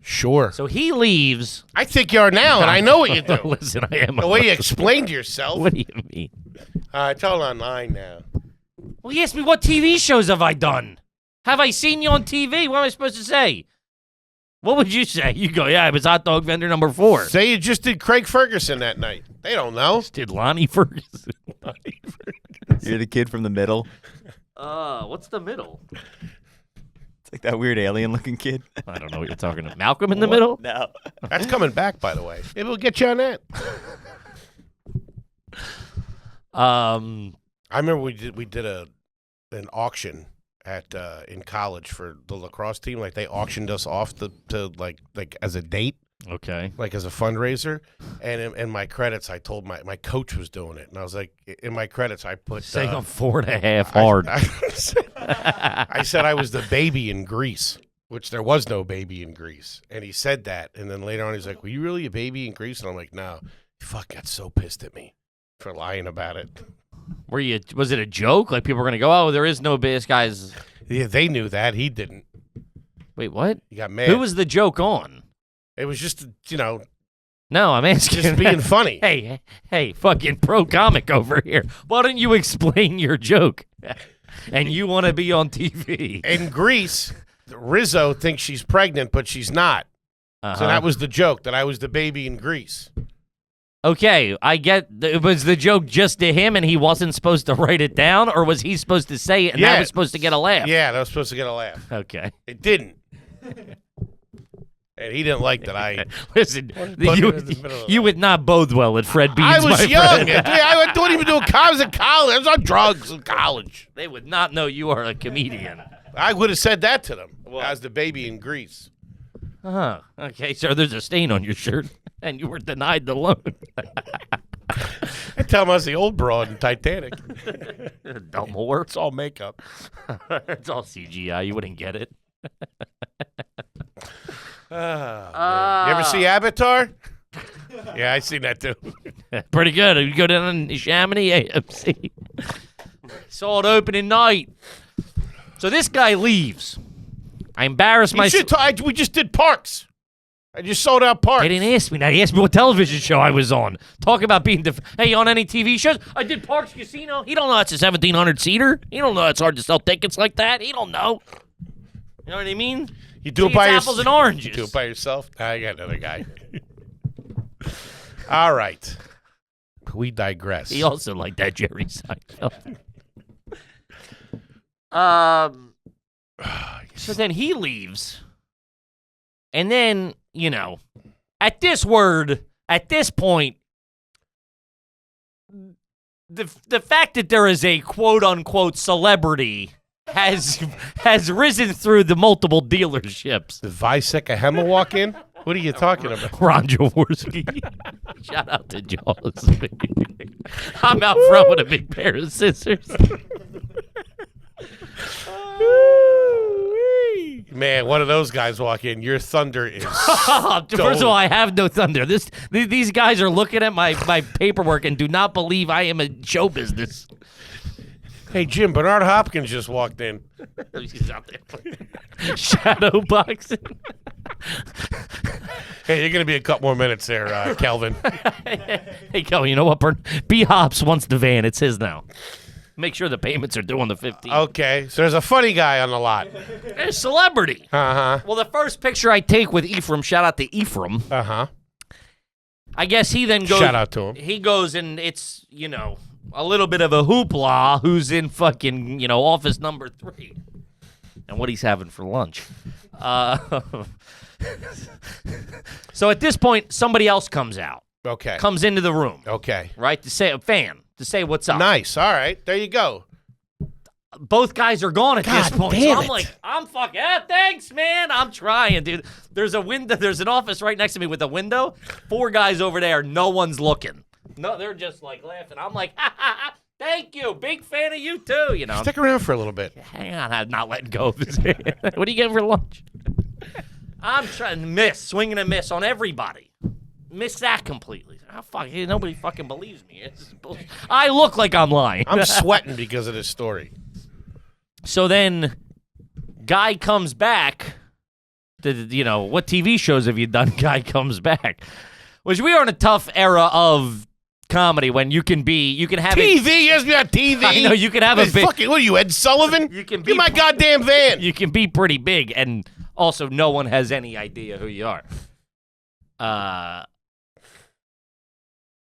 [SPEAKER 1] Sure.
[SPEAKER 2] So he leaves.
[SPEAKER 1] I think you are now, and I know what you do.
[SPEAKER 2] Listen, I am.
[SPEAKER 1] The way you explained yourself.
[SPEAKER 2] What do you mean?
[SPEAKER 1] It's all online now.
[SPEAKER 2] Well, he asked me, what TV shows have I done? Have I seen you on TV? What am I supposed to say? What would you say? You go, yeah, I was hot dog vendor number 4.
[SPEAKER 1] Say you just did Craig Ferguson that night. They don't know.
[SPEAKER 2] Just did Lonnie Ferguson.
[SPEAKER 3] You're the kid from the middle.
[SPEAKER 2] What's the middle?
[SPEAKER 3] It's like that weird alien-looking kid.
[SPEAKER 2] I don't know what you're talking about. Malcolm in the middle?
[SPEAKER 3] No.
[SPEAKER 1] That's coming back, by the way. Maybe we'll get you on that. I remember we did an auction at in college for the lacrosse team. Like they auctioned us off to like as a date.
[SPEAKER 2] Okay.
[SPEAKER 1] Like as a fundraiser. And in my credits, I told my coach was doing it. And I was like, in my credits, I put...
[SPEAKER 2] Saying I'm 4.5 hard.
[SPEAKER 1] I said I was the baby in Greece, which there was no baby in Greece. And he said that. And then later on, he's like, were you really a baby in Greece? And I'm like, no. He got so pissed at me for lying about it.
[SPEAKER 2] Was it a joke? Like people were going to go, oh, there is no this guy's...
[SPEAKER 1] Yeah, they knew that. He didn't.
[SPEAKER 2] Wait, what?
[SPEAKER 1] He got mad.
[SPEAKER 2] Who was the joke on?
[SPEAKER 1] It was just,
[SPEAKER 2] No, I'm asking.
[SPEAKER 1] Just being funny.
[SPEAKER 2] Hey, fucking pro comic over here. Why don't you explain your joke? And you want to be on TV.
[SPEAKER 1] In Greece, Rizzo thinks she's pregnant, but she's not. So that was the joke, that I was the baby in Greece.
[SPEAKER 2] Okay, I get. Was the joke just to him and he wasn't supposed to write it down? Or was he supposed to say it and that was supposed to get a laugh?
[SPEAKER 1] Yeah, that was supposed to get a laugh.
[SPEAKER 2] Okay.
[SPEAKER 1] It didn't. And he didn't like that I...
[SPEAKER 2] Listen, you would not bode well at Fred Bean's.
[SPEAKER 1] I was young.
[SPEAKER 2] Friend.
[SPEAKER 1] I don't even do I was in college. I was on drugs in college.
[SPEAKER 2] They would not know you are a comedian.
[SPEAKER 1] I would have said that to them. I was the baby in Greece.
[SPEAKER 2] Okay, sir, there's a stain on your shirt, and you were denied the loan.
[SPEAKER 1] I tell him I was the old broad in Titanic.
[SPEAKER 2] Dumb whore.
[SPEAKER 1] It's all makeup.
[SPEAKER 2] It's all CGI. You wouldn't get it.
[SPEAKER 1] Man. You ever see Avatar? Yeah, I seen that too.
[SPEAKER 2] Pretty good. You go down in Chamonix AMC. Saw it opening night. So this guy leaves. I embarrassed myself.
[SPEAKER 1] We just did Parks. I just sold out Parks.
[SPEAKER 2] They didn't ask me that. He asked me what television show I was on. Talk about being hey, on any TV shows? I did Parks Casino. He don't know it's a 1,700-seater. He don't know it's hard to sell tickets like that. He don't know. You know what I mean?
[SPEAKER 1] You do it by yourself.
[SPEAKER 2] Apples and oranges.
[SPEAKER 1] You do it by yourself? I got another guy. All right. We digress.
[SPEAKER 2] He also liked that Jerry Seinfeld. So then he leaves. And then, you know, at this point, the fact that there is a quote-unquote celebrity has risen through the multiple dealerships.
[SPEAKER 1] Did Viseka Hema walk in? What are you talking about?
[SPEAKER 2] Ron Jaworski. Shout out to Jaws. I'm out front with a big pair of scissors.
[SPEAKER 1] Man, one of those guys walk in. Your thunder is.
[SPEAKER 2] First of all, I have no thunder. These guys are looking at my paperwork and do not believe I am in show business.
[SPEAKER 1] Hey, Jim, Bernard Hopkins just walked in.
[SPEAKER 2] He's out there. Shadow boxing.
[SPEAKER 1] Hey, you're going to be a couple more minutes there, Kelvin.
[SPEAKER 2] Hey, Kelvin, you know what? B. Hops wants the van. It's his now. Make sure the payments are due on the 15th.
[SPEAKER 1] Okay, so there's a funny guy on the lot.
[SPEAKER 2] A celebrity.
[SPEAKER 1] Uh-huh.
[SPEAKER 2] Well, the first picture I take with Ephraim, shout out to Ephraim.
[SPEAKER 1] Uh-huh.
[SPEAKER 2] I guess he then goes.
[SPEAKER 1] Shout out to him.
[SPEAKER 2] He goes and it's, you know, a little bit of a hoopla who's in fucking, you know, office number 3. And what he's having for lunch. So at this point, somebody else comes out.
[SPEAKER 1] Okay.
[SPEAKER 2] Comes into the room.
[SPEAKER 1] Okay.
[SPEAKER 2] Right? To say what's up.
[SPEAKER 1] Nice. All right. There you go.
[SPEAKER 2] Both guys are gone at this point.
[SPEAKER 1] Damn
[SPEAKER 2] so
[SPEAKER 1] it.
[SPEAKER 2] I'm like, I'm fucking, thanks, man. I'm trying, dude. There's a window. There's an office right next to me with a window. 4 guys over there. No one's looking. No, they're just like laughing. I'm like, thank you. Big fan of you too. You know.
[SPEAKER 1] Stick around for a little bit.
[SPEAKER 2] Hang on. I'm not letting go of his hand. What are you getting for lunch? I'm trying to miss, swinging a miss on everybody. Miss that completely. Oh, fuck, nobody fucking believes me. I look like I'm lying.
[SPEAKER 1] I'm sweating because of this story.
[SPEAKER 2] So then, guy comes back. You know, what TV shows have you done? Guy comes back. Which we are in a tough era of comedy when you can have
[SPEAKER 1] TV. Yes, we got TV.
[SPEAKER 2] I know you can have a big.
[SPEAKER 1] Fucking, what are you, Ed Sullivan?
[SPEAKER 2] You can be
[SPEAKER 1] Get my goddamn van.
[SPEAKER 2] You can be pretty big, and also no one has any idea who you are.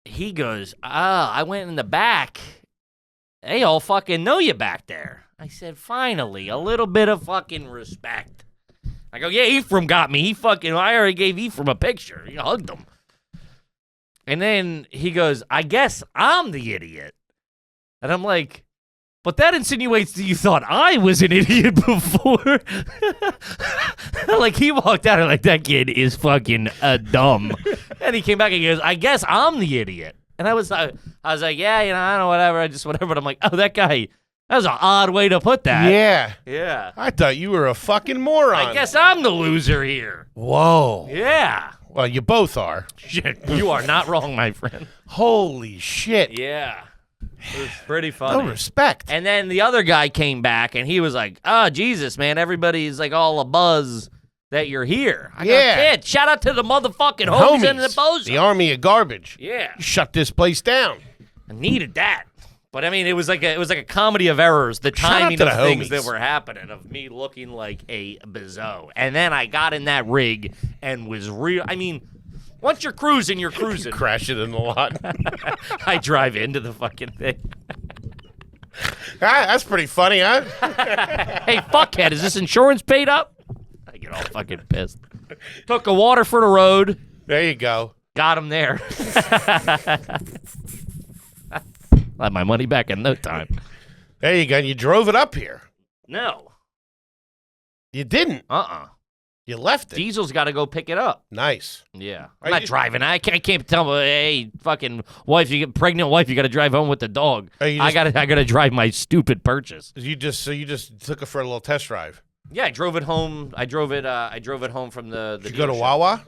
[SPEAKER 2] He goes, I went in the back. They all fucking know you back there. I said, finally, a little bit of fucking respect. I go, yeah, Ephraim got me. I already gave Ephraim a picture. He hugged him. And then he goes, I guess I'm the idiot. And I'm like, but that insinuates that you thought I was an idiot before. Like, he walked out and like, that kid is fucking dumb. And he came back and he goes, I guess I'm the idiot. And I was like, yeah, you know, I don't know, whatever. But I'm like, oh, that guy, that was an odd way to put that.
[SPEAKER 1] Yeah.
[SPEAKER 2] Yeah.
[SPEAKER 1] I thought you were a fucking moron.
[SPEAKER 2] I guess I'm the loser here.
[SPEAKER 1] Whoa.
[SPEAKER 2] Yeah.
[SPEAKER 1] Well, you both are.
[SPEAKER 2] Shit, you are not wrong, my friend.
[SPEAKER 1] Holy shit.
[SPEAKER 2] Yeah. It was pretty funny.
[SPEAKER 1] No respect.
[SPEAKER 2] And then the other guy came back, and he was like, oh, Jesus, man, everybody's like all abuzz that you're here. I go, kid, shout out to the motherfucking homies and the bozo.
[SPEAKER 1] The army of garbage.
[SPEAKER 2] Yeah.
[SPEAKER 1] You shut this place down.
[SPEAKER 2] I needed that. But, I mean, it was like a comedy of errors, the timing of things that were happening, of me looking like a bizzo. And then I got in that rig and was real. I mean, once you're cruising, you're cruising.
[SPEAKER 1] Crash it in the lot.
[SPEAKER 2] I drive into the fucking thing.
[SPEAKER 1] That's pretty funny, huh?
[SPEAKER 2] Hey, fuckhead, is this insurance paid up? I get all fucking pissed. Took a Waterford road.
[SPEAKER 1] There you go.
[SPEAKER 2] Got him there. I had my money back in no time.
[SPEAKER 1] There you go. You drove it up here.
[SPEAKER 2] No.
[SPEAKER 1] You didn't.
[SPEAKER 2] Uh-uh.
[SPEAKER 1] You left it.
[SPEAKER 2] Diesel's got to go pick it up.
[SPEAKER 1] Nice.
[SPEAKER 2] Yeah.
[SPEAKER 1] Are
[SPEAKER 2] I'm not
[SPEAKER 1] you-
[SPEAKER 2] driving. I can't tell my, hey, fucking wife, you get pregnant wife, you got to drive home with the dog.
[SPEAKER 1] Are you
[SPEAKER 2] I
[SPEAKER 1] just-
[SPEAKER 2] got to drive my stupid purchase.
[SPEAKER 1] You just took it for a little test drive.
[SPEAKER 2] Yeah, I drove it home. I drove it home from the
[SPEAKER 1] Did you go to
[SPEAKER 2] dealership.
[SPEAKER 1] Wawa?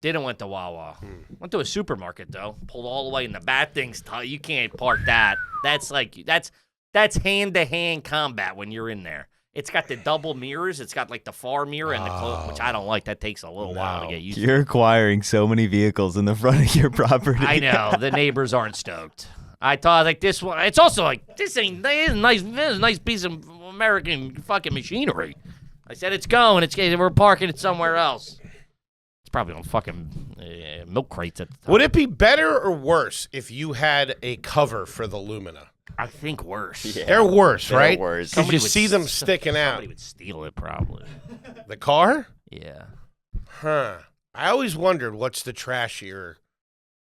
[SPEAKER 2] Didn't went to Wawa. Went to a supermarket though. Pulled all the way in the bad things. You can't park that. That's hand-to-hand combat when you're in there. It's got the double mirrors. It's got like the far mirror and the close, which I don't like. That takes a little while to get used to.
[SPEAKER 3] You're acquiring so many vehicles in the front of your property.
[SPEAKER 2] I know the neighbors aren't stoked. I thought like this one. It's also like this is a nice piece of American fucking machinery. I said it's going. We're parking it somewhere else. It's probably on fucking milk crates at the time.
[SPEAKER 1] Would it be better or worse if you had a cover for the Lumina?
[SPEAKER 2] I think worse.
[SPEAKER 3] Yeah.
[SPEAKER 1] They're worse,
[SPEAKER 3] They're
[SPEAKER 1] right?
[SPEAKER 3] worse.
[SPEAKER 1] Because you
[SPEAKER 2] would
[SPEAKER 1] see them
[SPEAKER 2] s-
[SPEAKER 1] sticking out.
[SPEAKER 2] Somebody would steal it probably.
[SPEAKER 1] The car?
[SPEAKER 2] Yeah.
[SPEAKER 1] Huh. I always wondered what's the trashier.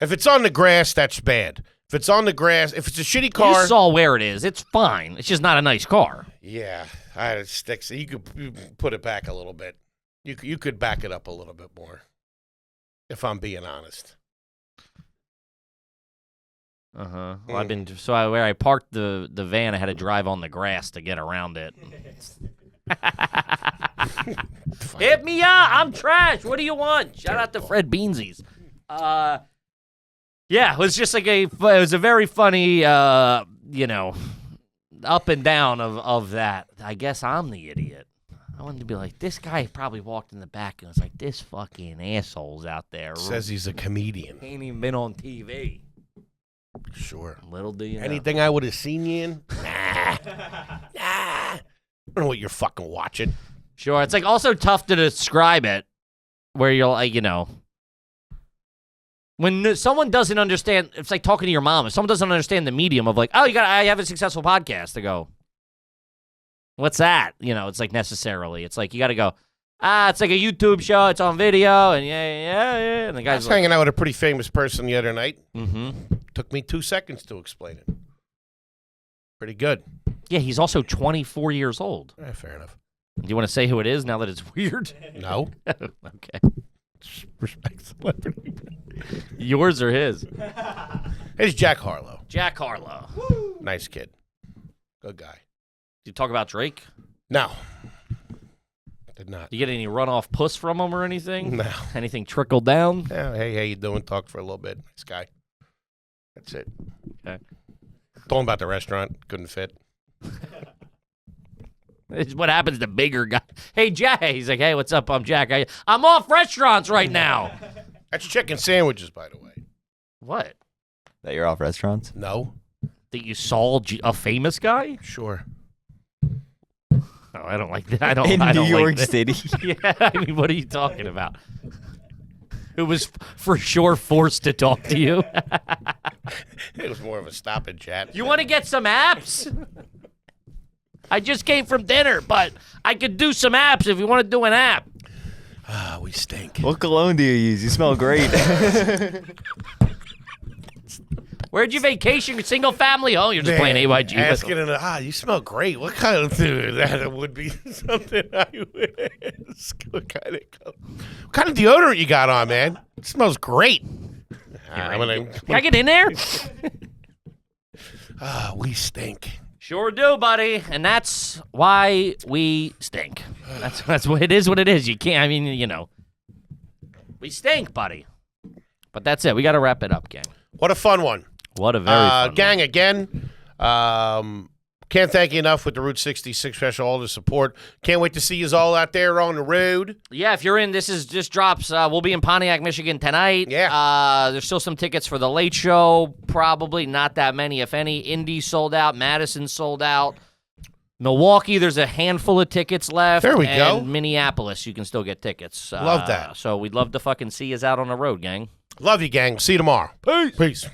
[SPEAKER 1] If it's on the grass, that's bad. If it's on the grass, if it's a shitty car.
[SPEAKER 2] You saw where it is. It's fine. It's just not a nice car.
[SPEAKER 1] Yeah, it sticks. You could put it back a little bit. You could back it up a little bit more, if I'm being honest.
[SPEAKER 2] Well, where I parked the van, I had to drive on the grass to get around it. Hit me up! I'm trash. What do you want? Shout out to Fred Beansies. Yeah, it was just like it was a very funny, up and down of that. I guess I'm the idiot. I wanted to be like, this guy probably walked in the back and was like, this fucking asshole's out there.
[SPEAKER 1] Says he's a comedian.
[SPEAKER 2] Ain't even been on TV.
[SPEAKER 1] Sure.
[SPEAKER 2] Little do you know.
[SPEAKER 1] Anything I would have seen you in? Nah. I don't know what you're fucking watching.
[SPEAKER 2] Sure, it's like also tough to describe it, where you're like, when someone doesn't understand, it's like talking to your mom. If someone doesn't understand the medium of like, I have a successful podcast, to go, what's that? It's like necessarily. It's like you got to go, it's like a YouTube show. It's on video, and yeah. And the
[SPEAKER 1] I
[SPEAKER 2] guy's
[SPEAKER 1] was
[SPEAKER 2] like,
[SPEAKER 1] hanging out with a pretty famous person the other night.
[SPEAKER 2] mm-hmm.
[SPEAKER 1] Took me 2 seconds to explain it. Pretty good.
[SPEAKER 2] Yeah, he's also 24 years old.
[SPEAKER 1] Fair enough.
[SPEAKER 2] Do you want to say who it is now that it's weird?
[SPEAKER 1] No.
[SPEAKER 2] Okay.
[SPEAKER 1] Respect celebrity.
[SPEAKER 2] Yours or his?
[SPEAKER 1] It's Jack Harlow.
[SPEAKER 2] Jack Harlow.
[SPEAKER 1] Nice kid. Good guy.
[SPEAKER 2] Did you talk about Drake?
[SPEAKER 1] No. Did not.
[SPEAKER 2] Did you get any runoff puss from him or anything?
[SPEAKER 1] No.
[SPEAKER 2] Anything trickle down?
[SPEAKER 1] Yeah, hey, how you doing? Talk for a little bit. Nice guy. That's it.
[SPEAKER 2] Okay.
[SPEAKER 1] Told him about the restaurant. Couldn't fit.
[SPEAKER 2] It's what happens to bigger guys. Hey, Jack. He's like, hey, what's up? I'm Jack. I'm off restaurants right now.
[SPEAKER 1] That's chicken sandwiches, by the way.
[SPEAKER 2] What?
[SPEAKER 3] That you're off restaurants?
[SPEAKER 1] No?
[SPEAKER 2] That you saw a famous guy?
[SPEAKER 1] Sure.
[SPEAKER 2] Oh, I don't like that. I don't.
[SPEAKER 3] In
[SPEAKER 2] I
[SPEAKER 3] New
[SPEAKER 2] don't
[SPEAKER 3] York
[SPEAKER 2] like that.
[SPEAKER 3] City.
[SPEAKER 2] Yeah, I mean, what are you talking about? Who was for sure forced to talk to you?
[SPEAKER 1] It was more of a stop and chat.
[SPEAKER 2] You want to get some apps? I just came from dinner, but I could do some apps if you want to do an app.
[SPEAKER 1] Ah, we stink.
[SPEAKER 3] What cologne do you use? You smell great.
[SPEAKER 2] Where'd you vacation? Single family? Oh, you're just playing AYG.
[SPEAKER 1] Asking you smell great. What kind of dude? That would be something I would ask. What kind of deodorant you got on, man? It smells great.
[SPEAKER 2] Can I get in there?
[SPEAKER 1] We stink.
[SPEAKER 2] Sure do, buddy. And that's why we stink. That's what it is. What it is. You can't. I mean, we stink, buddy. But that's it. We got to wrap it up, gang.
[SPEAKER 1] What a fun one.
[SPEAKER 2] What a very fun
[SPEAKER 1] gang
[SPEAKER 2] one.
[SPEAKER 1] again. Can't thank you enough with the Route 66 special, all the support. Can't wait to see you all out there on the road.
[SPEAKER 2] Yeah, if you're in, just drops. We'll be in Pontiac, Michigan tonight.
[SPEAKER 1] Yeah.
[SPEAKER 2] There's still some tickets for the late show. Probably not that many, if any. Indy sold out. Madison sold out. Milwaukee, there's a handful of tickets left.
[SPEAKER 1] There we
[SPEAKER 2] and
[SPEAKER 1] go.
[SPEAKER 2] Minneapolis, you can still get tickets.
[SPEAKER 1] Love that.
[SPEAKER 2] So we'd love to fucking see you out on the road, gang.
[SPEAKER 1] Love you, gang. See you tomorrow. Peace.